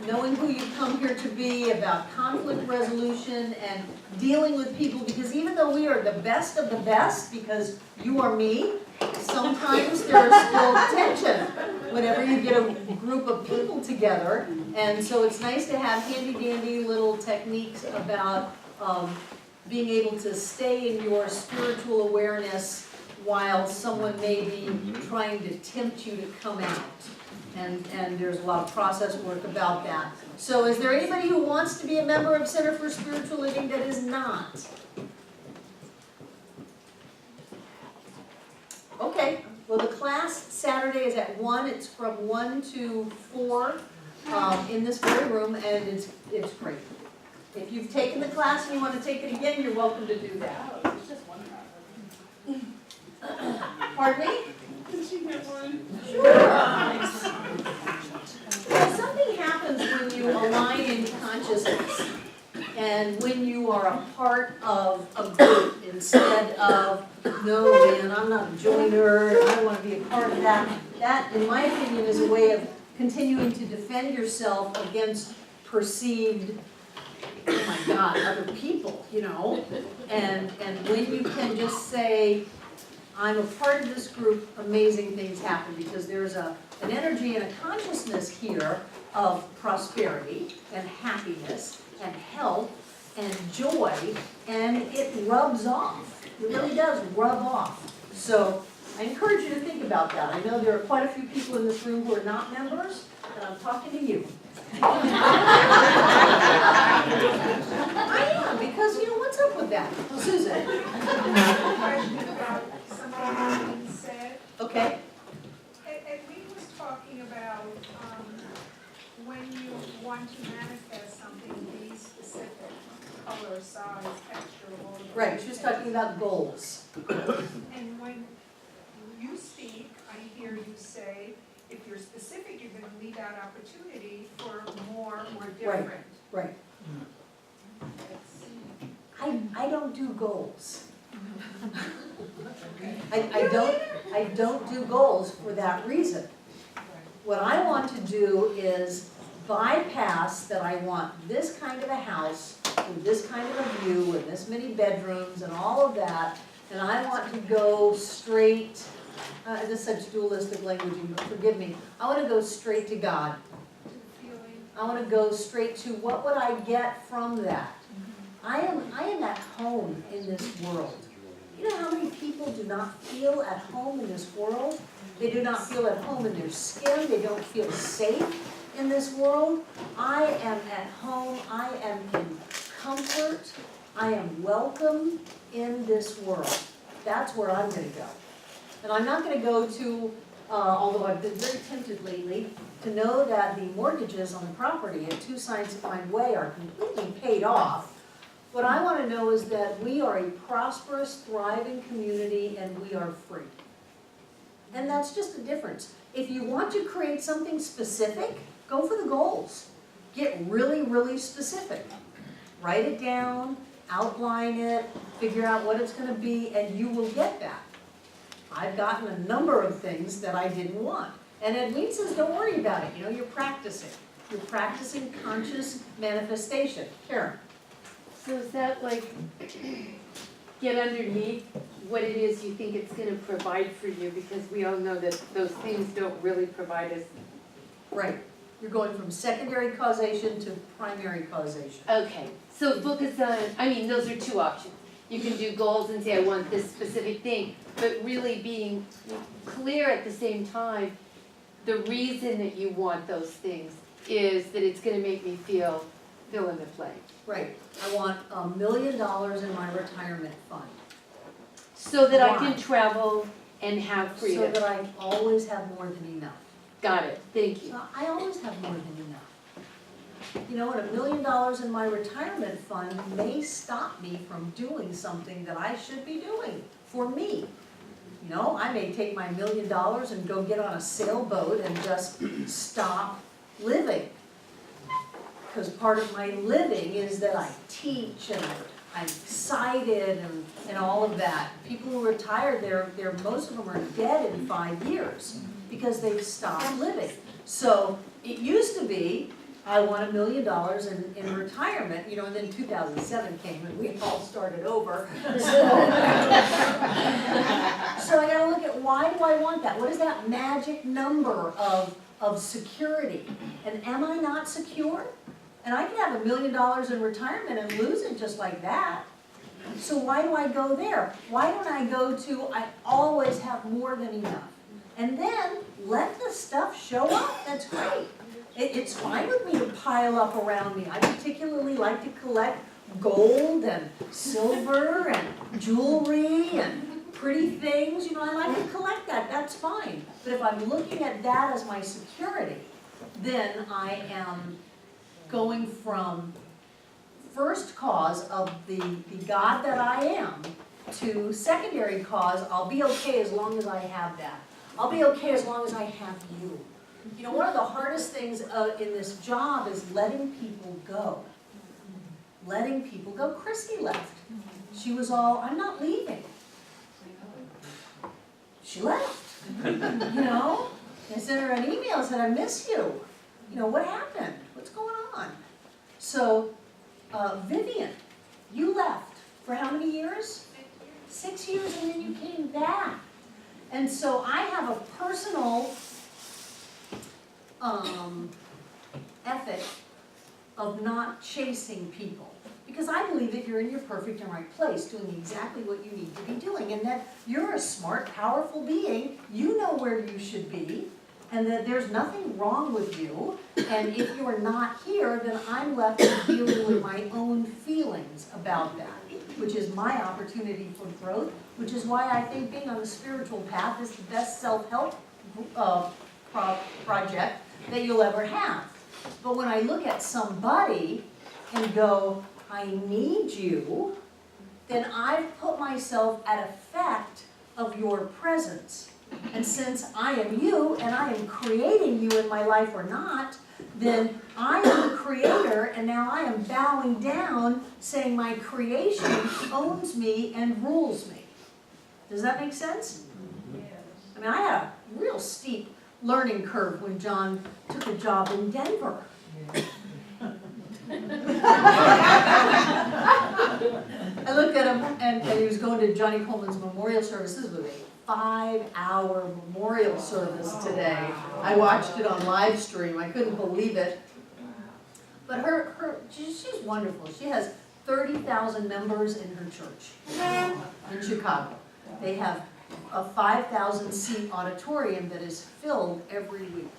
knowing who you come here to be, about conflict resolution and dealing with people, because even though we are the best of the best, because you are me, sometimes there's still tension whenever you get a group of people together. And so it's nice to have handy dandy little techniques about being able to stay in your spiritual awareness while someone may be trying to tempt you to come out. And there's a lot of process work about that. So is there anybody who wants to be a member of Center for Spiritual Living that is not? Okay, well the class Saturday is at 1. It's from 1 to 4 in this very room, and it's great. If you've taken the class and you want to take it again, you're welcome to do that. Pardon me? Did she get one? Sure. Well, something happens when you align in consciousness and when you are a part of a group instead of, no man, I'm not a joiner, I don't want to be a part of that. That, in my opinion, is a way of continuing to defend yourself against perceived, oh my God, other people, you know. And when you can just say, I'm a part of this group, amazing things happen, because there's an energy and a consciousness here of prosperity and happiness and health and joy, and it rubs off. It really does rub off. So I encourage you to think about that. I know there are quite a few people in this room who are not members, and I'm talking to you. I am, because, you know, what's up with that? Susan? Something said, Okay. and we was talking about, when you want to manifest something, be specific, color, size, texture, all of those Right, she was things. talking about goals. And when you speak, I hear you say, if you're specific, you're gonna leave out opportunity for more or different. Right. I don't do goals. I don't do goals for that reason. What I want to do is bypass that I want this kind of a house with this kind of a view and this many bedrooms and all of that, and I want to go straight, this is such dualistic languaging, but forgive me, I want to go straight to God. Feeling. I want to go straight to what would I get from that. I am at home in this world. You know how many people do not feel at home in this world? They do not feel at home in their skin. They don't feel safe in this world. I am at home. I am in comfort. I am welcome in this world. That's where I'm going to go. And I'm not going to go to, although I've been very tempted lately, to know that the mortgages on the property at 2 Science of Mind Way are completely paid off. What I want to know is that we are a prosperous, thriving community and we are free. And that's just the difference. If you want to create something specific, go for the goals. Get really, really specific. Write it down, outline it, figure out what it's gonna be, and you will get that. I've gotten a number of things that I didn't want. And Edwin says, don't worry about it, you're practicing. You're practicing conscious manifestation. Karen? So is that like, get underneath what it is you think it's gonna provide for you, because we all know that those things don't really provide us. Right. You're going from secondary causation to primary causation. Okay, so focus on, those are two options. You can do goals and say, I want this specific thing, but really being clear at the same time, the reason that you want those things is that it's gonna make me feel fill in the blank. Right. I want $1 million in my retirement fund. So that I Why? can travel and have So freedom. that I always have more than enough. Got it, thank you. So I always have more than enough. And $1 million in my retirement fund may stop me from doing something that I should be doing for me. I may take my $1 million and go get on a sailboat and just stop living. Because part of my living is that I teach and I'm excited and all of that. People who retire, most of them are dead in 5 years because they've stopped living. So it used to be, I want $1 million in retirement, and then 2007 came and we all started over. So I gotta look at, why do I want that? What is that magic number of security? And am I not secure? And I can have $1 million in retirement and lose it just like that. So why do I go there? Why don't I go to, I always have more than enough? And then let the stuff show up, that's great. It's fine with me to pile up around me. I particularly like to collect gold and silver and jewelry and pretty things. I like to collect that, that's fine. But if I'm looking at that as my security, then I am going from first cause of the God that I am to secondary cause, I'll be okay as long as I have that. I'll be okay as long as I have you. One of the hardest things in this job is letting people go. Letting people go. Christy left. She was all, I'm not leaving. She left. I sent her an email and said, I miss you. What happened? What's going on? So, Vivian, you left for how many years? 6 years, and then you came back. And so I have a personal ethic of not chasing people. Because I believe that you're in your perfect and right place, doing exactly what you need to be doing, and that you're a smart, powerful being, you know where you should be, and that there's nothing wrong with you, and if you're not here, then I'm left dealing with my own feelings about that, which is my opportunity for growth, which is why I think being on the spiritual path is the best self-help project that you'll ever have. But when I look at somebody and go, I need you, then I've put myself at effect of your presence. And since I am you, and I am creating you in my life or not, then I am the creator, and now I am bowing down, saying my creation owns me and rules me. Does that make sense? I had a real steep learning curve when John took a job in Denver. I looked at him, and he was going to Johnny Coleman's memorial service. This was a 5-hour memorial service today. I watched it on live stream. I couldn't believe it. But she's wonderful. She has 30,000 members in her church in Chicago. They have a 5,000-seat auditorium that is filled every week.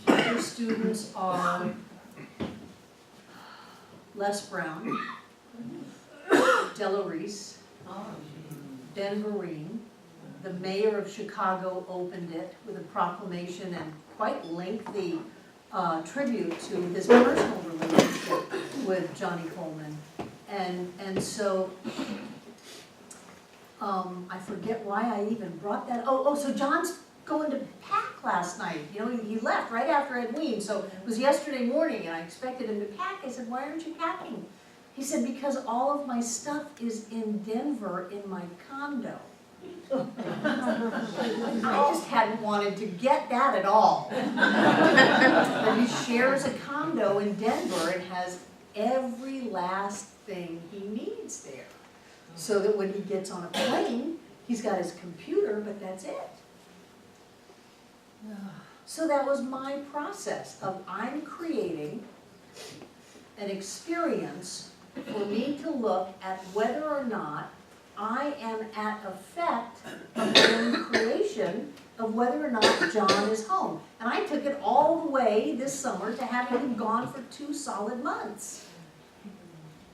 Her students are Les Brown, Della Reese, Ben Vereen. The mayor of Chicago opened it with a proclamation and quite lengthy tribute to his personal relationship with Johnny Coleman. And so, I forget why I even brought that. So John's going to pack last night. He left right after Edwin, so it was yesterday morning, and I expected him to pack. I said, why aren't you packing? He said, because all of my stuff is in Denver in my condo. I just hadn't wanted to get that at all. But he shares a condo in Denver and has every last thing he needs there. So that when he gets on a plane, he's got his computer, but that's it. So that was my process of I'm creating an experience for me to look at whether or not I am at effect of my own creation of whether or not John is home. And I took it all the way this summer to having him gone for 2 solid months.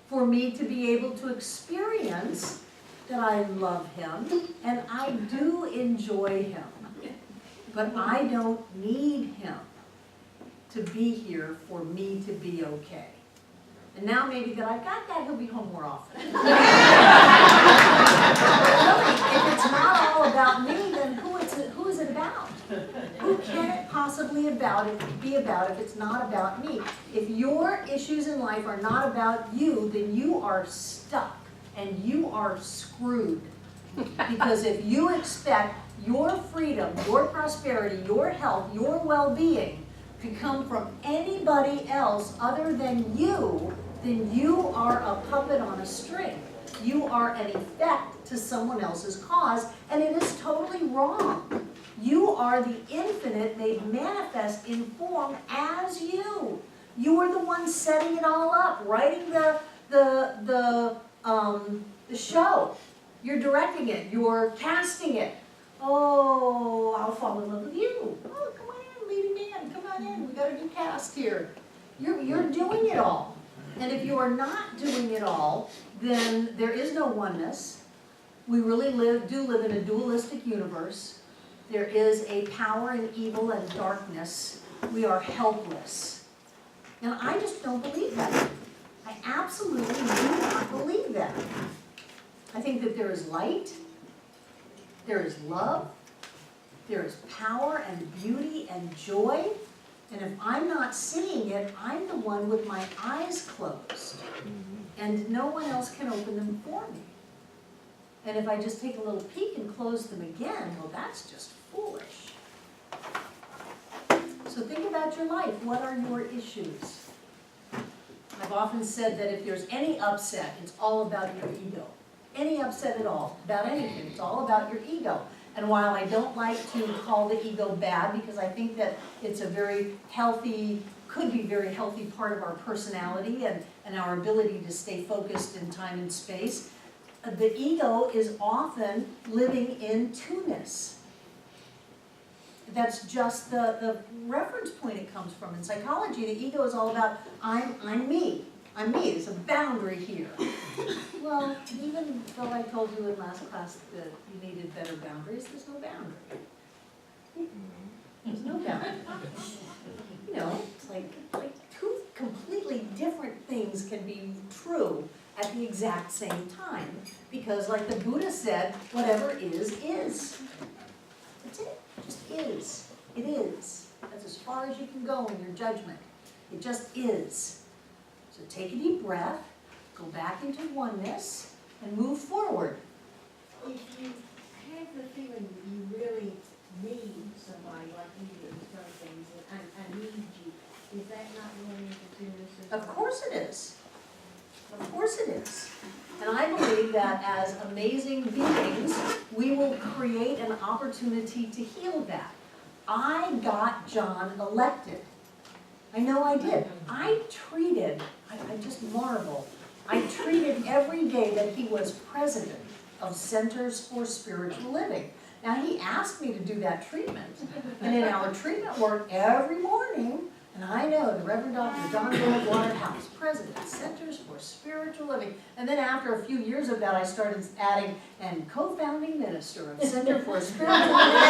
For me to be able to experience that I love him and I do enjoy him. But I don't need him to be here for me to be okay. And now maybe that I've got that, he'll be home more often. Really, if it's not all about me, then who is it about? Who can it possibly be about if it's not about me? If your issues in life are not about you, then you are stuck and you are screwed. Because if you expect your freedom, your prosperity, your health, your well-being to come from anybody else other than you, then you are a puppet on a string. You are an effect to someone else's cause, and it is totally wrong. You are the infinite made manifest in form as you. You are the one setting it all up, writing the show. You're directing it. You're casting it. Oh, I'll fall in love with you. Oh, come on in, lady man. Come on in. We got a new cast here. You're doing it all. And if you are not doing it all, then there is no oneness. We really do live in a dualistic universe. There is a power in evil and darkness. We are helpless. And I just don't believe that. I absolutely do not believe that. I think that there is light, there is love, there is power and beauty and joy. And if I'm not seeing it, I'm the one with my eyes closed. And no one else can open them for me. And if I just take a little peek and close them again, well, that's just foolish. So think about your life. What are your issues? I've often said that if there's any upset, it's all about your ego. Any upset at all, about anything, it's all about your ego. And while I don't like to call the ego bad, because I think that it's a very healthy, could be very healthy part of our personality and our ability to stay focused in time and space, the ego is often living in two-ness. That's just the reference point it comes from. In psychology, the ego is all about, I'm me. I'm me. There's a boundary here. Well, even though I told you in last class that you needed better boundaries, there's no boundary. There's no boundary. You know, it's like two completely different things can be true at the exact same time. Because like the Buddha said, whatever is. That's it. It just is. It is. That's as far as you can go in your judgment. It just is. So take a deep breath, go back into oneness, and move forward. If you have the feeling that you really need somebody like you to do some things, and I need you, is that not going into two-ness as well? Of course it is. Of course it is. And I believe that as amazing beings, we will create an opportunity to heal that. I got John elected. I know I did. I just marvel. I treated every day that he was president of Centers for Spiritual Living. Now, he asked me to do that treatment. And in our treatment work every morning, and I know the Reverend Dr. John Bill Waterhouse, president, Centers for Spiritual Living. And then after a few years of that, I started adding, and co-founding minister of Center for Spiritual Living.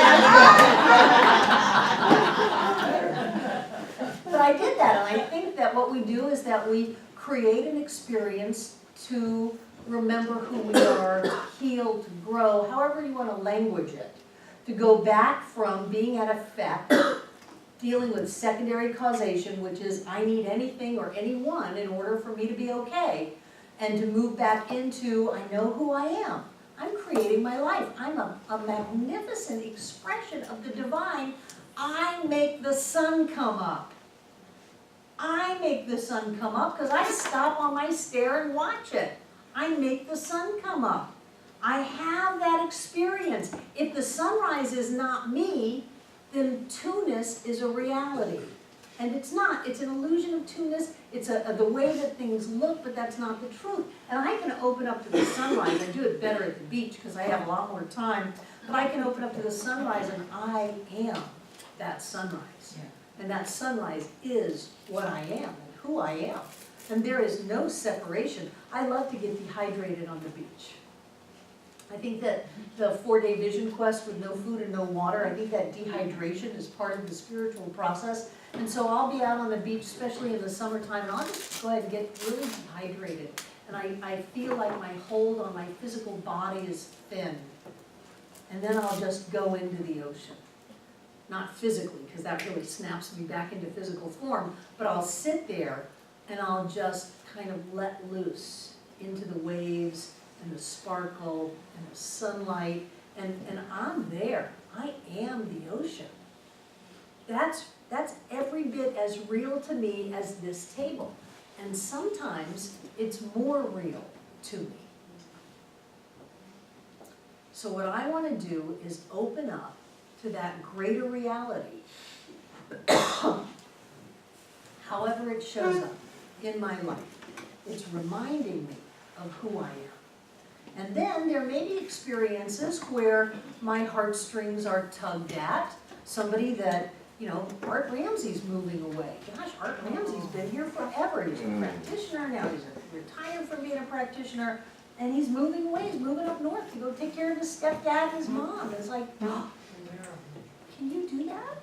But I did that, and I think that what we do is that we create an experience to remember who we are, to heal, to grow, however you want to language it. To go back from being at effect, dealing with secondary causation, which is I need anything or anyone in order for me to be okay, and to move back into, I know who I am. I'm creating my life. I'm a magnificent expression of the divine. I make the sun come up. I make the sun come up because I stop on my stair and watch it. I make the sun come up. I have that experience. If the sunrise is not me, then two-ness is a reality. And it's not. It's an illusion of two-ness. It's the way that things look, but that's not the truth. And I can open up to the sunrise. I do it better at the beach because I have a lot more time. But I can open up to the sunrise and I am that sunrise. And that sunrise is what I am and who I am. And there is no separation. I love to get dehydrated on the beach. I think that the 4-day vision quest with no food and no water, I think that dehydration is part of the spiritual process. And so I'll be out on the beach, especially in the summertime, and I'll just go ahead and get really dehydrated. And I feel like my hold on my physical body is thin. And then I'll just go into the ocean. Not physically, because that really snaps me back into physical form, but I'll sit there and I'll just kind of let loose into the waves and the sparkle and the sunlight, and I'm there. I am the ocean. That's every bit as real to me as this table. And sometimes it's more real to me. So what I want to do is open up to that greater reality, however it shows up in my life. It's reminding me of who I am. And then there may be experiences where my heartstrings are tugged at. Somebody that, Art Ramsey's moving away. Gosh, Art Ramsey's been here forever. He's a practitioner now. He's retired from being a practitioner. And he's moving away. He's moving up north to go take care of his stepdad and his mom. It's like, oh, can you do that?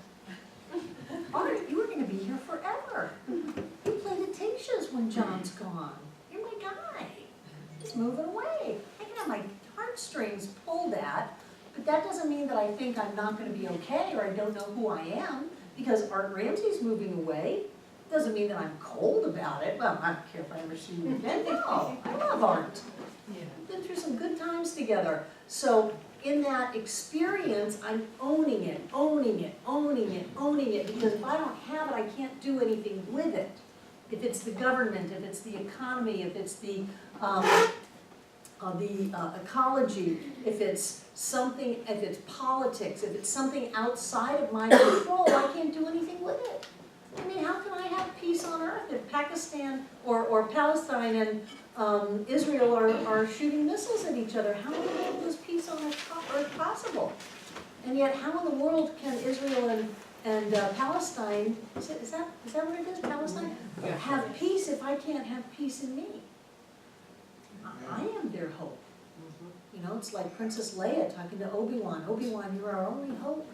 Art, you were going to be here forever. You played at Tasha's when John's gone. You're my guy. He's moving away. I can have my heartstrings pulled at, but that doesn't mean that I think I'm not going to be okay or I don't know who I am because Art Ramsey's moving away. Doesn't mean that I'm cold about it. Well, I don't care if I ever see you again. No, I love Art. We've been through some good times together. So in that experience, I'm owning it, owning it, owning it, owning it, because if I don't have it, I can't do anything with it. If it's the government, if it's the economy, if it's the ecology, if it's something, if it's politics, if it's something outside of my control, I can't do anything with it. I mean, how can I have peace on earth if Pakistan or Palestine and Israel are shooting missiles at each other? How in the world is peace on earth possible? And yet, how in the world can Israel and Palestine, is that what it is, Palestine? Have peace if I can't have peace in me? I am their hope. It's like Princess Leia talking to Obi-Wan. Obi-Wan, you're our only hope.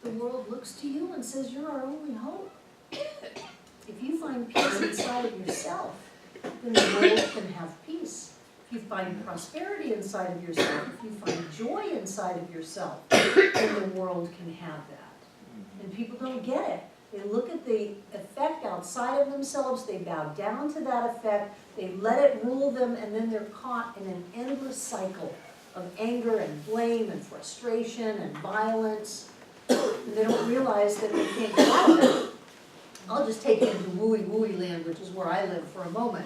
The world looks to you and says, you're our only hope. If you find peace inside of yourself, then the world can have peace. If you find prosperity inside of yourself, if you find joy inside of yourself, then the world can have that. And people don't get it. They look at the effect outside of themselves, they bow down to that effect, they let it rule them, and then they're caught in an endless cycle of anger and blame and frustration and violence. And they don't realize that they can't get out of it. I'll just take it into wooey land, which is where I live for a moment.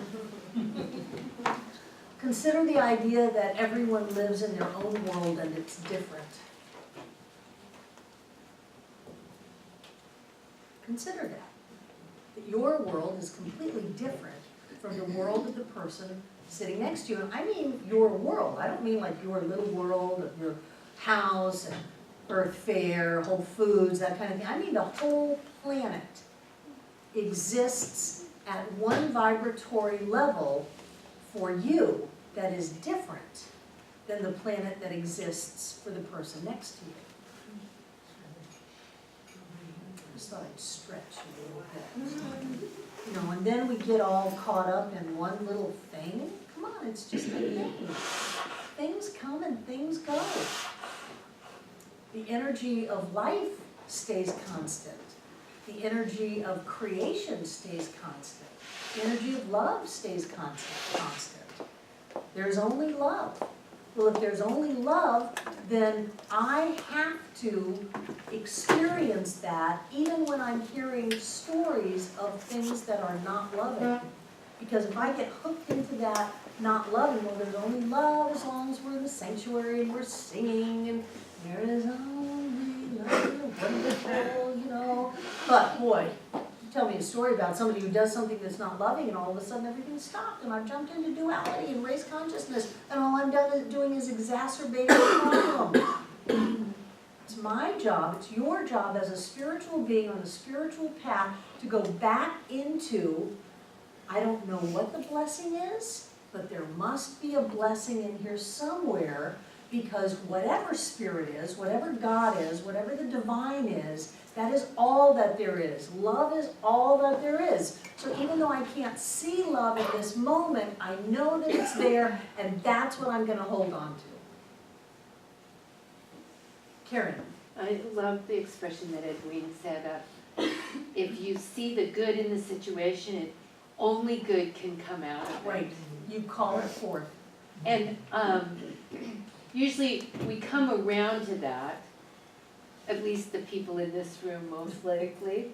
Consider the idea that everyone lives in their own world and it's different. Consider that your world is completely different from the world of the person sitting next to you. And I mean your world. I don't mean like your little world of your house and Earth Fair, Whole Foods, that kind of thing. I mean the whole planet exists at one vibratory level for you that is different than the planet that exists for the person next to you. I just thought I'd stretch a little bit. And then we get all caught up in one little thing. Come on, it's just a thing. Things come and things go. The energy of life stays constant. The energy of creation stays constant. The energy of love stays constant. There's only love. Well, if there's only love, then I have to experience that even when I'm hearing stories of things that are not loving. Because if I get hooked into that not loving, well, there's only love as long as we're in the sanctuary and we're singing and there is only love, wonderful, you know. But boy, you tell me a story about somebody who does something that's not loving and all of a sudden everything's stopped and I've jumped into duality and race consciousness and all I'm doing is exacerbating the problem. It's my job, it's your job as a spiritual being on a spiritual path to go back into, I don't know what the blessing is, but there must be a blessing in here somewhere, because whatever spirit is, whatever God is, whatever the divine is, that is all that there is. Love is all that there is. So even though I can't see love in this moment, I know that it's there, and that's what I'm going to hold on to. Karen. I love the expression that Edwina said, if you see the good in the situation, only good can come out of it. Right, you call it forth. And usually we come around to that, at least the people in this room most likely,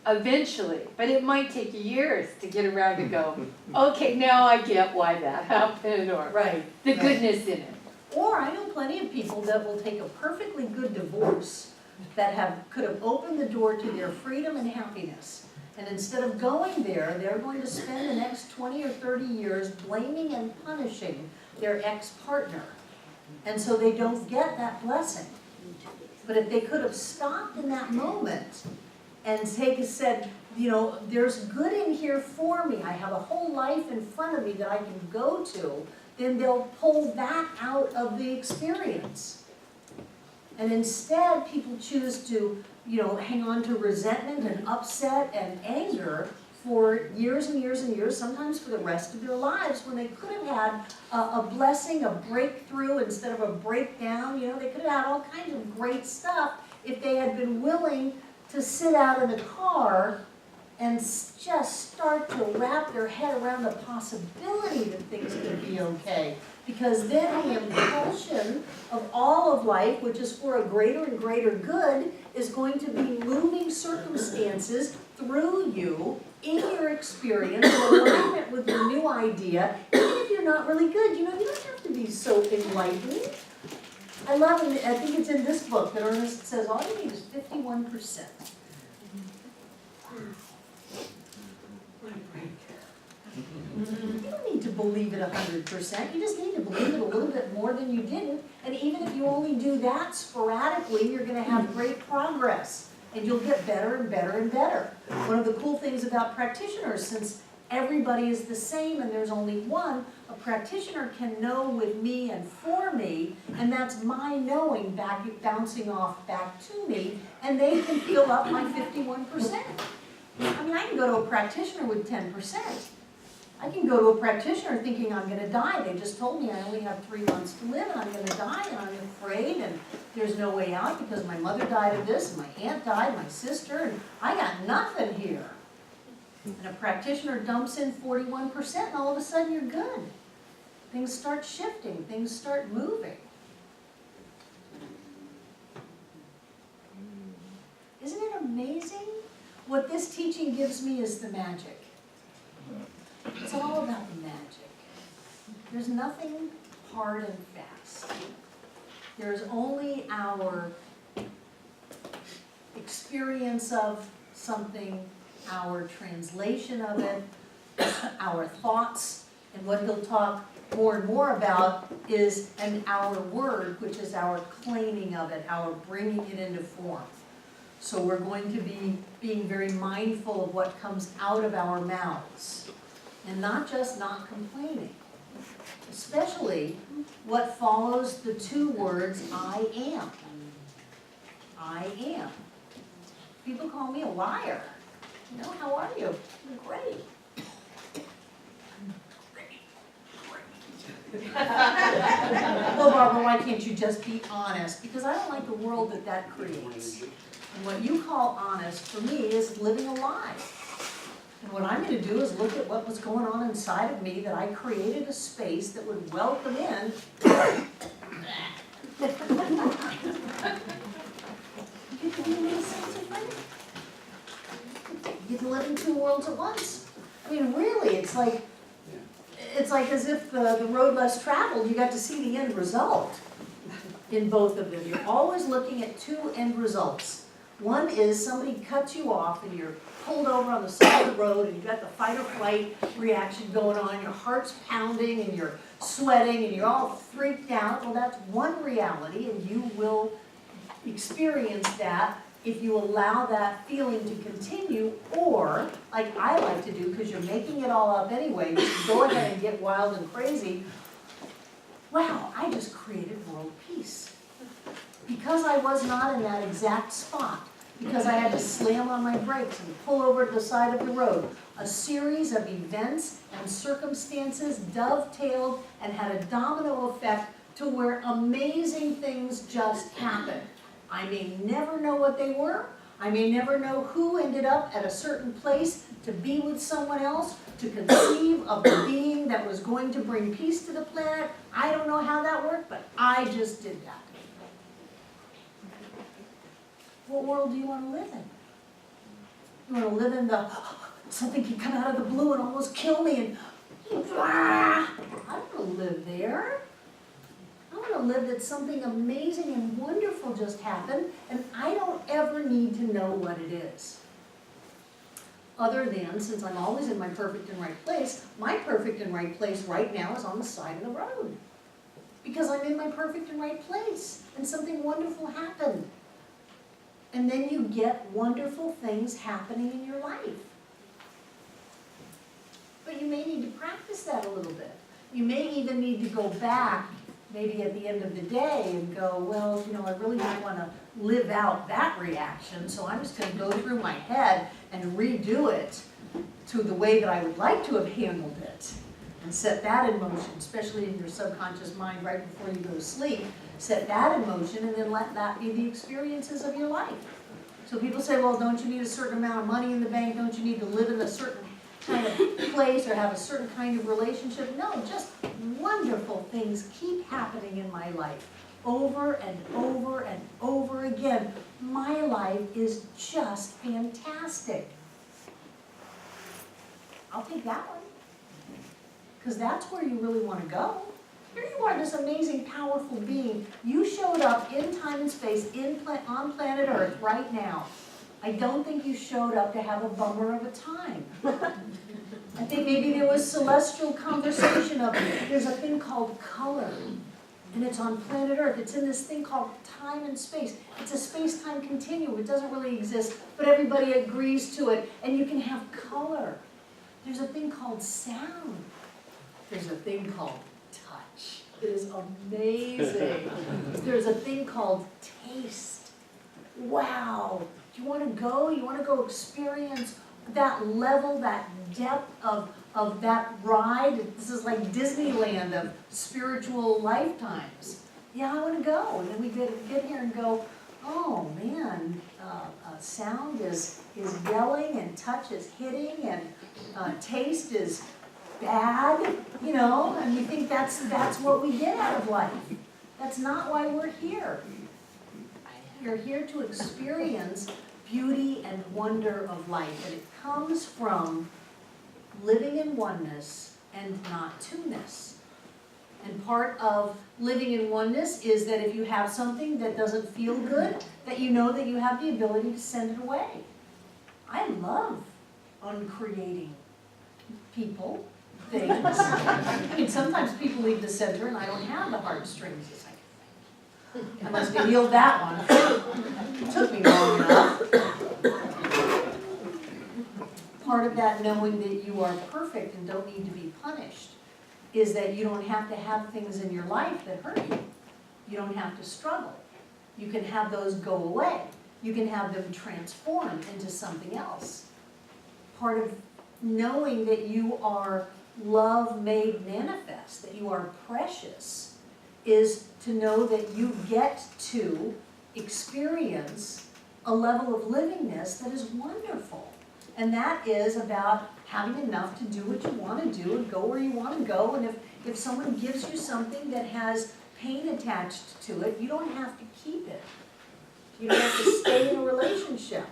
eventually. But it might take years to get around to go, okay, now I get why that happened, or Right. the goodness in it. Or I know plenty of people that will take a perfectly good divorce that could have opened the door to their freedom and happiness. And instead of going there, they're going to spend the next 20 or 30 years blaming and punishing their ex-partner. And so they don't get that blessing. But if they could have stopped in that moment and said, you know, there's good in here for me, I have a whole life in front of me that I can go to, then they'll pull that out of the experience. And instead, people choose to, you know, hang on to resentment and upset and anger for years and years and years, sometimes for the rest of their lives, when they could have had a blessing, a breakthrough instead of a breakdown. You know, they could have had all kinds of great stuff if they had been willing to sit out in a car and just start to wrap their head around the possibility that things could be okay. Because then the impulsion of all of life, which is for a greater and greater good, is going to be moving circumstances through you in your experience, in alignment with your new idea, even if you're not really good. You know, you don't have to be so enlightened. I love it, I think it's in this book that Ernest says all you need is 51%. You don't need to believe it 100%, you just need to believe it a little bit more than you didn't, and even if you only do that sporadically, you're going to have great progress, and you'll get better and better and better. One of the cool things about practitioners, since everybody is the same and there's only one, a practitioner can know with me and for me, and that's my knowing bouncing off back to me, and they can fill up my 51%. I mean, I can go to a practitioner with 10%. I can go to a practitioner thinking I'm going to die. They just told me I only have 3 months to live and I'm going to die and I'm afraid and there's no way out because my mother died of this and my aunt died, my sister, and I got nothing here. And a practitioner dumps in 41% and all of a sudden you're good. Things start shifting, things start moving. Isn't it amazing? What this teaching gives me is the magic. It's all about the magic. There's nothing hard and fast. There's only our experience of something, our translation of it, our thoughts, and what he'll talk more and more about is our word, which is our claiming of it, our bringing it into form. So we're going to be being very mindful of what comes out of our mouths. And not just not complaining. Especially what follows the 2 words, I am. I am. People call me a liar. You know, how are you? I'm great. Well, Barbara, why can't you just be honest? Because I don't like the world that creates. And what you call honest, for me, is living a lie. And what I'm gonna do is look at what was going on inside of me, that I created a space that would welcome in. You get to be a little schizophrenic. You get to live in two worlds at once. I mean, really, it's like as if the road less traveled, you got to see the end result in both of them. You're always looking at two end results. One is somebody cuts you off and you're pulled over on the side of the road and you've got the fight or flight reaction going on, your heart's pounding and you're sweating and you're all freaked out. Well, that's one reality, and you will experience that if you allow that feeling to continue, or, like I like to do, because you're making it all up anyway, you can go ahead and get wild and crazy. Wow, I just created world peace. Because I was not in that exact spot, because I had to slam on my brakes and pull over to the side of the road, a series of events and circumstances dovetailed and had a domino effect to where amazing things just happened. I may never know what they were. I may never know who ended up at a certain place to be with someone else, to conceive of the being that was going to bring peace to the planet. I don't know how that worked, but I just did that. What world do you want to live in? You want to live in the, something can come out of the blue and almost kill me, and I don't want to live there. I want to live that something amazing and wonderful just happened, and I don't ever need to know what it is. Other than, since I'm always in my perfect and right place, my perfect and right place right now is on the side of the road. Because I'm in my perfect and right place, and something wonderful happened. And then you get wonderful things happening in your life. But you may need to practice that a little bit. You may even need to go back, maybe at the end of the day, and go, well, you know, I really don't want to live out that reaction, so I'm just going to go through my head and redo it to the way that I would like to have handled it. And set that in motion, especially in your subconscious mind right before you go to sleep. Set that in motion, and then let that be the experiences of your life. So people say, well, don't you need a certain amount of money in the bank? Don't you need to live in a certain kind of place or have a certain kind of relationship? No, just wonderful things keep happening in my life over and over and over again. My life is just fantastic. I'll take that one. Because that's where you really want to go. Here you are, this amazing, powerful being. You showed up in time and space on planet Earth right now. I don't think you showed up to have a bummer of a time. I think maybe there was celestial conversation of it. There's a thing called color, and it's on planet Earth. It's in this thing called time and space. It's a space-time continuum. It doesn't really exist, but everybody agrees to it, and you can have color. There's a thing called sound. There's a thing called touch. It is amazing. There's a thing called taste. Wow. Do you want to go? You want to go experience that level, that depth of that ride? This is like Disneyland of spiritual lifetimes. Yeah, I want to go. And then we get here and go, oh man, sound is yelling, and touch is hitting, and taste is bad, you know, and we think that's what we get out of life. That's not why we're here. You're here to experience beauty and wonder of life, and it comes from living in oneness and not two-ness. And part of living in oneness is that if you have something that doesn't feel good, that you know that you have the ability to send it away. I love uncreating people, things. I mean, sometimes people leave the center and I don't have the heartstrings. It's like, I must have healed that one. It took me long enough. Part of that knowing that you are perfect and don't need to be punished is that you don't have to have things in your life that hurt you. You don't have to struggle. You can have those go away. You can have them transformed into something else. Part of knowing that you are love made manifest, that you are precious, is to know that you get to experience a level of livingness that is wonderful. And that is about having enough to do what you want to do and go where you want to go. And if someone gives you something that has pain attached to it, you don't have to keep it. You don't have to stay in a relationship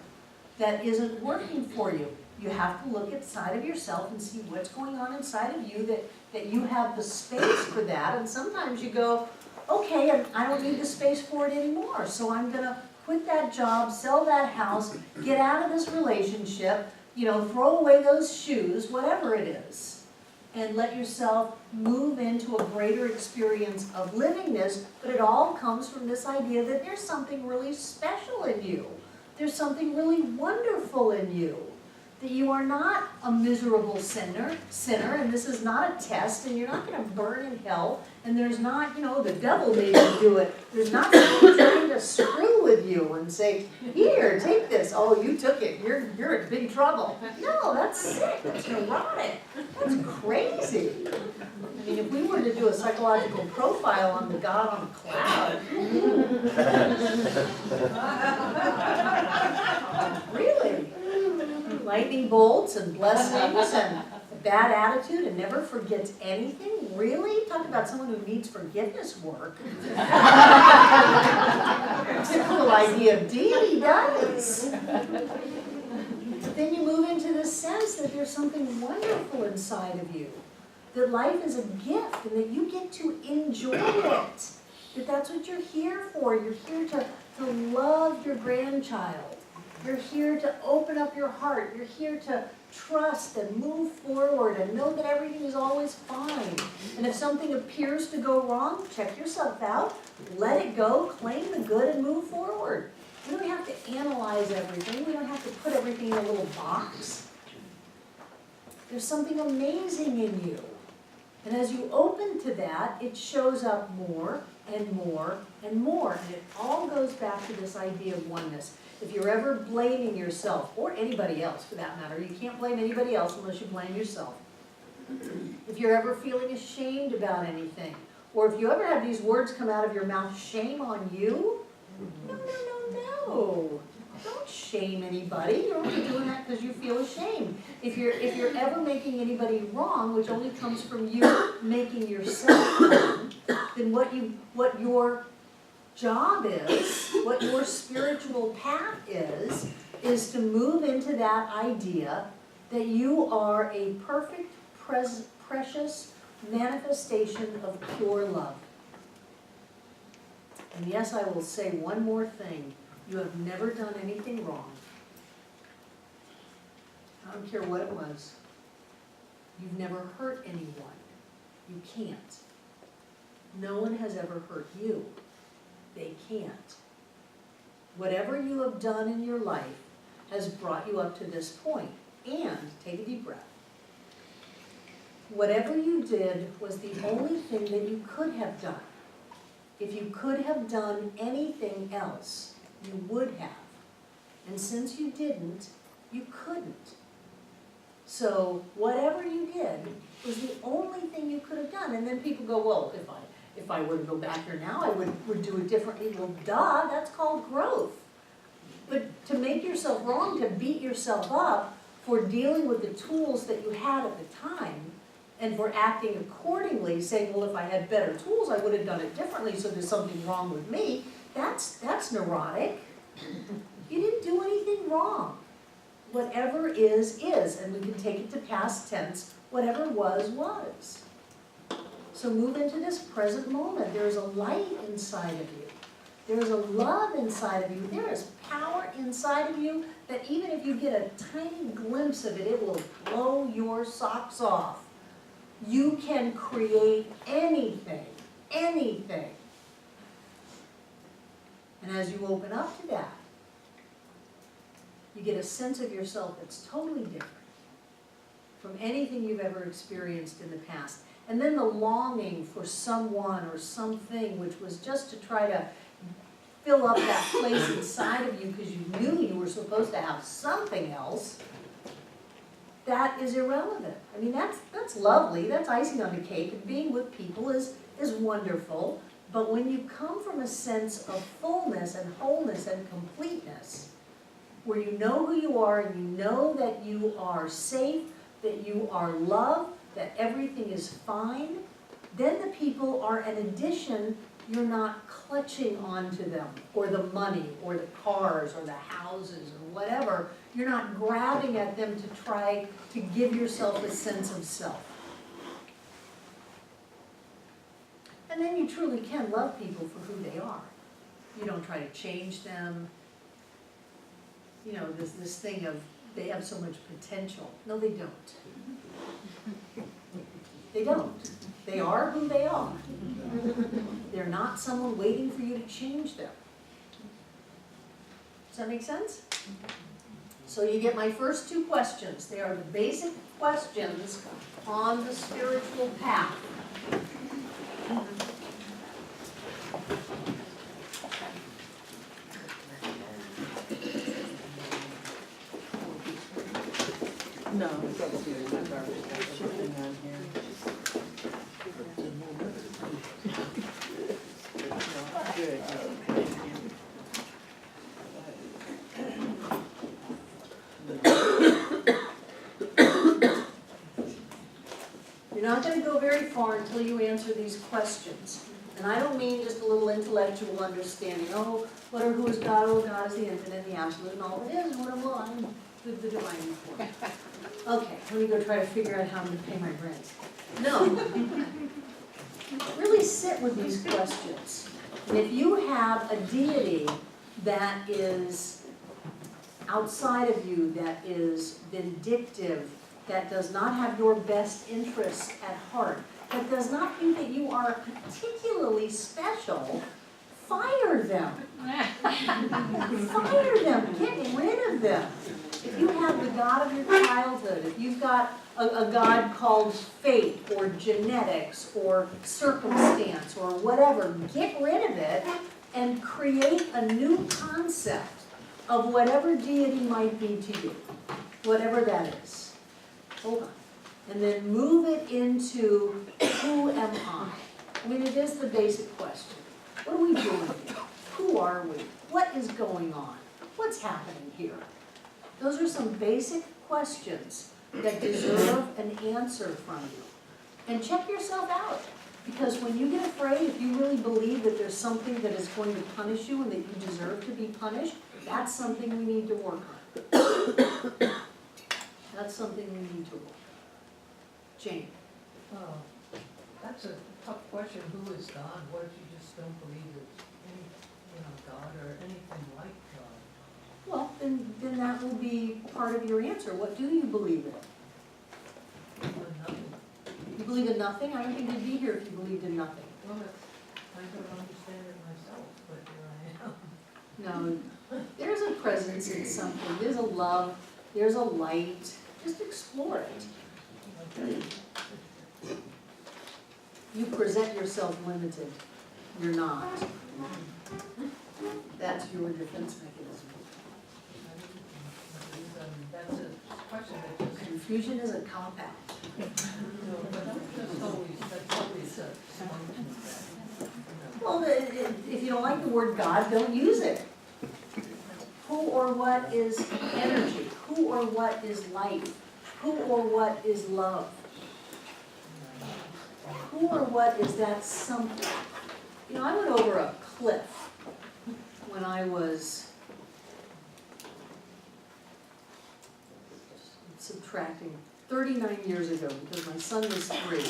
that isn't working for you. You have to look inside of yourself and see what's going on inside of you that you have the space for that. And sometimes you go, okay, and I don't need the space for it anymore, so I'm gonna quit that job, sell that house, get out of this relationship, throw away those shoes, whatever it is, and let yourself move into a greater experience of livingness. But it all comes from this idea that there's something really special in you. There's something really wonderful in you. That you are not a miserable sinner, and this is not a test, and you're not going to burn in hell, and there's not, the devil made you do it. There's not someone trying to screw with you and say, here, take this. Oh, you took it. You're in big trouble. No, that's sick. That's neurotic. That's crazy. I mean, if we were to do a psychological profile on the God on a cloud, really? Lightning bolts and blessings and a bad attitude and never forgets anything? Really? Talk about someone who needs forgiveness work. Typical idea of deity does. But then you move into this sense that there's something wonderful inside of you. That life is a gift and that you get to enjoy it. That that's what you're here for. You're here to love your grandchild. You're here to open up your heart. You're here to trust and move forward and know that everything is always fine. And if something appears to go wrong, check yourself out, let it go, claim the good, and move forward. We don't have to analyze everything. We don't have to put everything in a little box. There's something amazing in you. And as you open to that, it shows up more and more and more. And it all goes back to this idea of oneness. If you're ever blaming yourself, or anybody else for that matter, you can't blame anybody else unless you blame yourself. If you're ever feeling ashamed about anything, or if you ever have these words come out of your mouth, shame on you, no. Don't shame anybody. You're only doing that because you feel ashamed. If you're ever making anybody wrong, which only comes from you making yourself wrong, then what your job is, what your spiritual path is to move into that idea that you are a perfect, precious manifestation of pure love. And yes, I will say one more thing. You have never done anything wrong. I don't care what it was. You've never hurt anyone. You can't. No one has ever hurt you. They can't. Whatever you have done in your life has brought you up to this point. And, take a deep breath. Whatever you did was the only thing that you could have done. If you could have done anything else, you would have. And since you didn't, you couldn't. So whatever you did was the only thing you could have done. And then people go, well, if I were to go back there now, I would do it differently. Well, duh, that's called growth. But to make yourself wrong, to beat yourself up for dealing with the tools that you had at the time, and for acting accordingly, saying, well, if I had better tools, I would have done it differently, so there's something wrong with me, that's neurotic. You didn't do anything wrong. Whatever is, and we can take it to past tense, whatever was. So move into this present moment. There is a light inside of you. There is a love inside of you. There is power inside of you that even if you get a tiny glimpse of it, it will blow your socks off. You can create anything. And as you open up to that, you get a sense of yourself that's totally different from anything you've ever experienced in the past. And then the longing for someone or something, which was just to try to fill up that place inside of you because you knew you were supposed to have something else, that is irrelevant. I mean, that's lovely, that's icing on the cake, and being with people is wonderful, but when you come from a sense of fullness and wholeness and completeness, where you know who you are and you know that you are safe, that you are loved, that everything is fine, then the people are an addition. You're not clutching onto them, or the money, or the cars, or the houses, or whatever. You're not grabbing at them to try to give yourself a sense of self. And then you truly can love people for who they are. You don't try to change them. You know, this thing of they have so much potential. No, they don't. They don't. They are who they are. They're not someone waiting for you to change them. Does that make sense? So you get my first two questions. They are the basic questions on the spiritual path. No, it's up to you. I'm garbage. There's something on here. No, good. You're not going to go very far until you answer these questions. And I don't mean just a little intellectual understanding. Oh, what or who is God? Oh, God is the infinite, the absolute, and all it is. And what am I? I'm the divine form. Okay, let me go try to figure out how I'm going to pay my rent. No. Really sit with these questions. And if you have a deity that is outside of you, that is vindictive, that does not have your best interests at heart, that does not think that you are particularly special, fire them. Fire them. Get rid of them. If you have the God of your childhood, if you've got a God called fate or genetics or circumstance or whatever, get rid of it and create a new concept of whatever deity might be to you, whatever that is. Hold on. And then move it into who am I? I mean, it is the basic question. What are we doing here? Who are we? What is going on? What's happening here? Those are some basic questions that deserve an answer from you. And check yourself out. Because when you get afraid, if you really believe that there's something that is going to punish you and that you deserve to be punished, that's something we need to work on. That's something we need to work on. Jane. That's a tough question. Who is God? What if you just don't believe there's any, God or anything like God? Well, then that will be part of your answer. What do you believe in? Or nothing. You believe in nothing? I don't think you'd be here if you believed in nothing. Well, I don't understand it myself, but here I am. No, there's a presence in something. There's a love. There's a light. Just explore it. Okay. You present yourself limited. You're not. That's your defense mechanism. That's a question that just, Confusion is a cop-out. but that's always a function of that. Well, if you don't like the word God, don't use it. Who or what is energy? Who or what is life? Who or what is love? Who or what is that something? You know, I went over a cliff when I was subtracting 39 years ago because my son was 3. I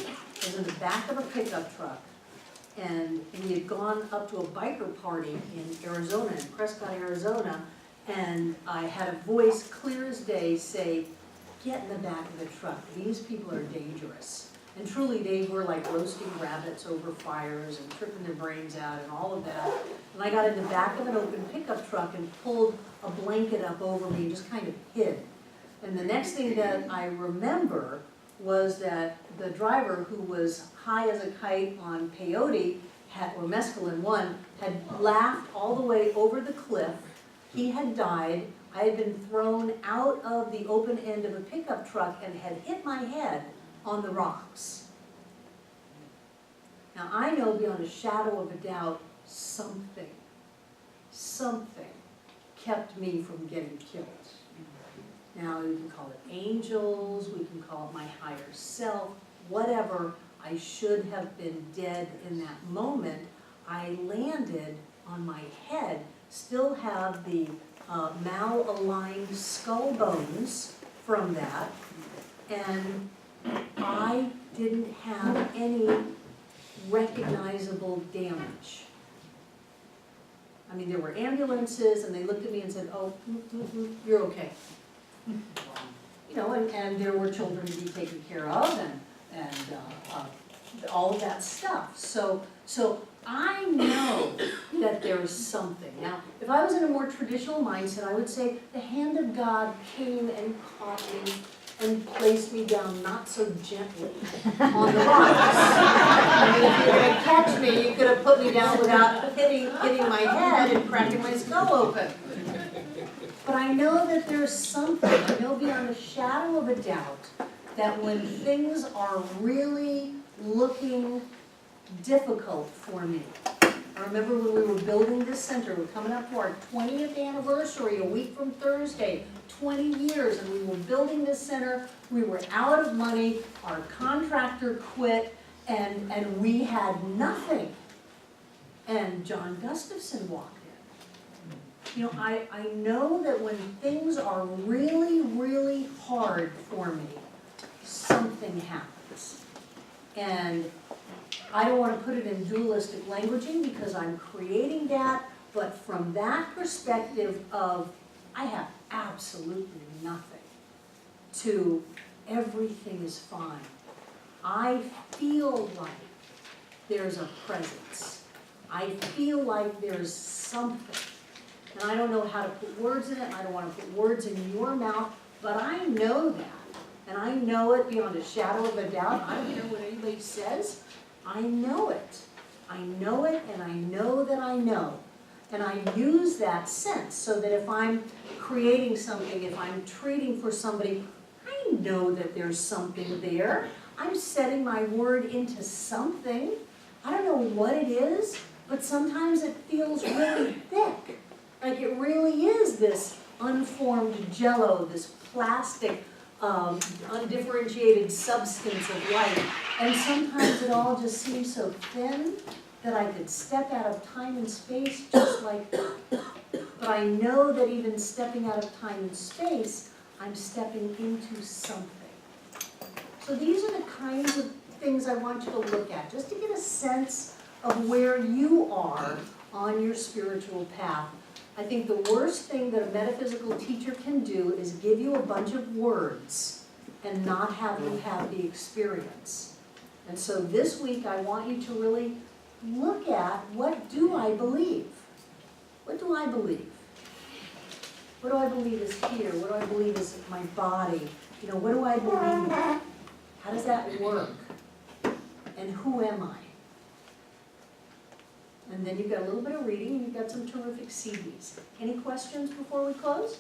was in the back of a pickup truck and we had gone up to a biker party in Arizona, in Prescott, Arizona, and I had a voice clear as day say, get in the back of the truck, these people are dangerous. And truly they were like roasting rabbits over fires and tripping their brains out and all of that. And I got in the back of an open pickup truck and pulled a blanket up over me and just kind of hid. And the next thing that I remember was that the driver, who was high as a kite on peyote, or mescaline 1, had laughed all the way over the cliff. He had died. I had been thrown out of the open end of a pickup truck and had hit my head on the rocks. Now I know beyond a shadow of a doubt something kept me from getting killed. Now, we can call it angels, we can call it my higher self, whatever. I should have been dead in that moment. I landed on my head, still have the malaligned skull bones from that, and I didn't have any recognizable damage. I mean, there were ambulances, and they looked at me and said, oh, you're okay. You know, and there were children to be taken care of, and all of that stuff. So I know that there's something. Now, if I was in a more traditional mindset, I would say the hand of God came and caught me and placed me down not so gently on the rocks. I mean, if you were gonna catch me, you could have put me down without hitting my head and cracking my skull open. But I know that there's something, I know beyond a shadow of a doubt, that when things are really looking difficult for me. I remember when we were building this center, we're coming up to our 20th anniversary, a week from Thursday, 20 years, and we were building this center, we were out of money, our contractor quit, and we had nothing. And John Gustafson walked in. You know, I know that when things are really, really hard for me, something happens. And I don't want to put it in dualistic languaging because I'm creating that, but from that perspective of I have absolutely nothing to everything is fine. I feel like there's a presence. I feel like there's something. And I don't know how to put words in it, and I don't want to put words in your mouth, but I know that. And I know it beyond a shadow of a doubt. I don't care what anybody says. I know it. I know it, and I know that I know. And I use that sense so that if I'm creating something, if I'm treating for somebody, I know that there's something there. I'm setting my word into something. I don't know what it is, but sometimes it feels really thick. Like it really is this unformed jello, this plastic, undifferentiated substance of light. And sometimes it all just seems so thin that I could step out of time and space just like that. But I know that even stepping out of time and space, I'm stepping into something. So these are the kinds of things I want you to look at, just to get a sense of where you are on your spiritual path. I think the worst thing that a metaphysical teacher can do is give you a bunch of words and not have you have the experience. And so this week I want you to really look at, what do I believe? What do I believe? What do I believe is here? What do I believe is my body? You know, what do I believe? How does that work? And who am I? And then you've got a little bit of reading, and you've got some terrific CDs. Any questions before we close?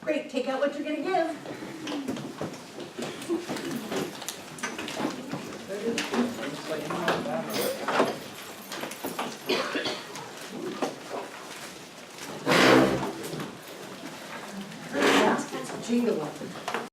Great, take out what you're going to give.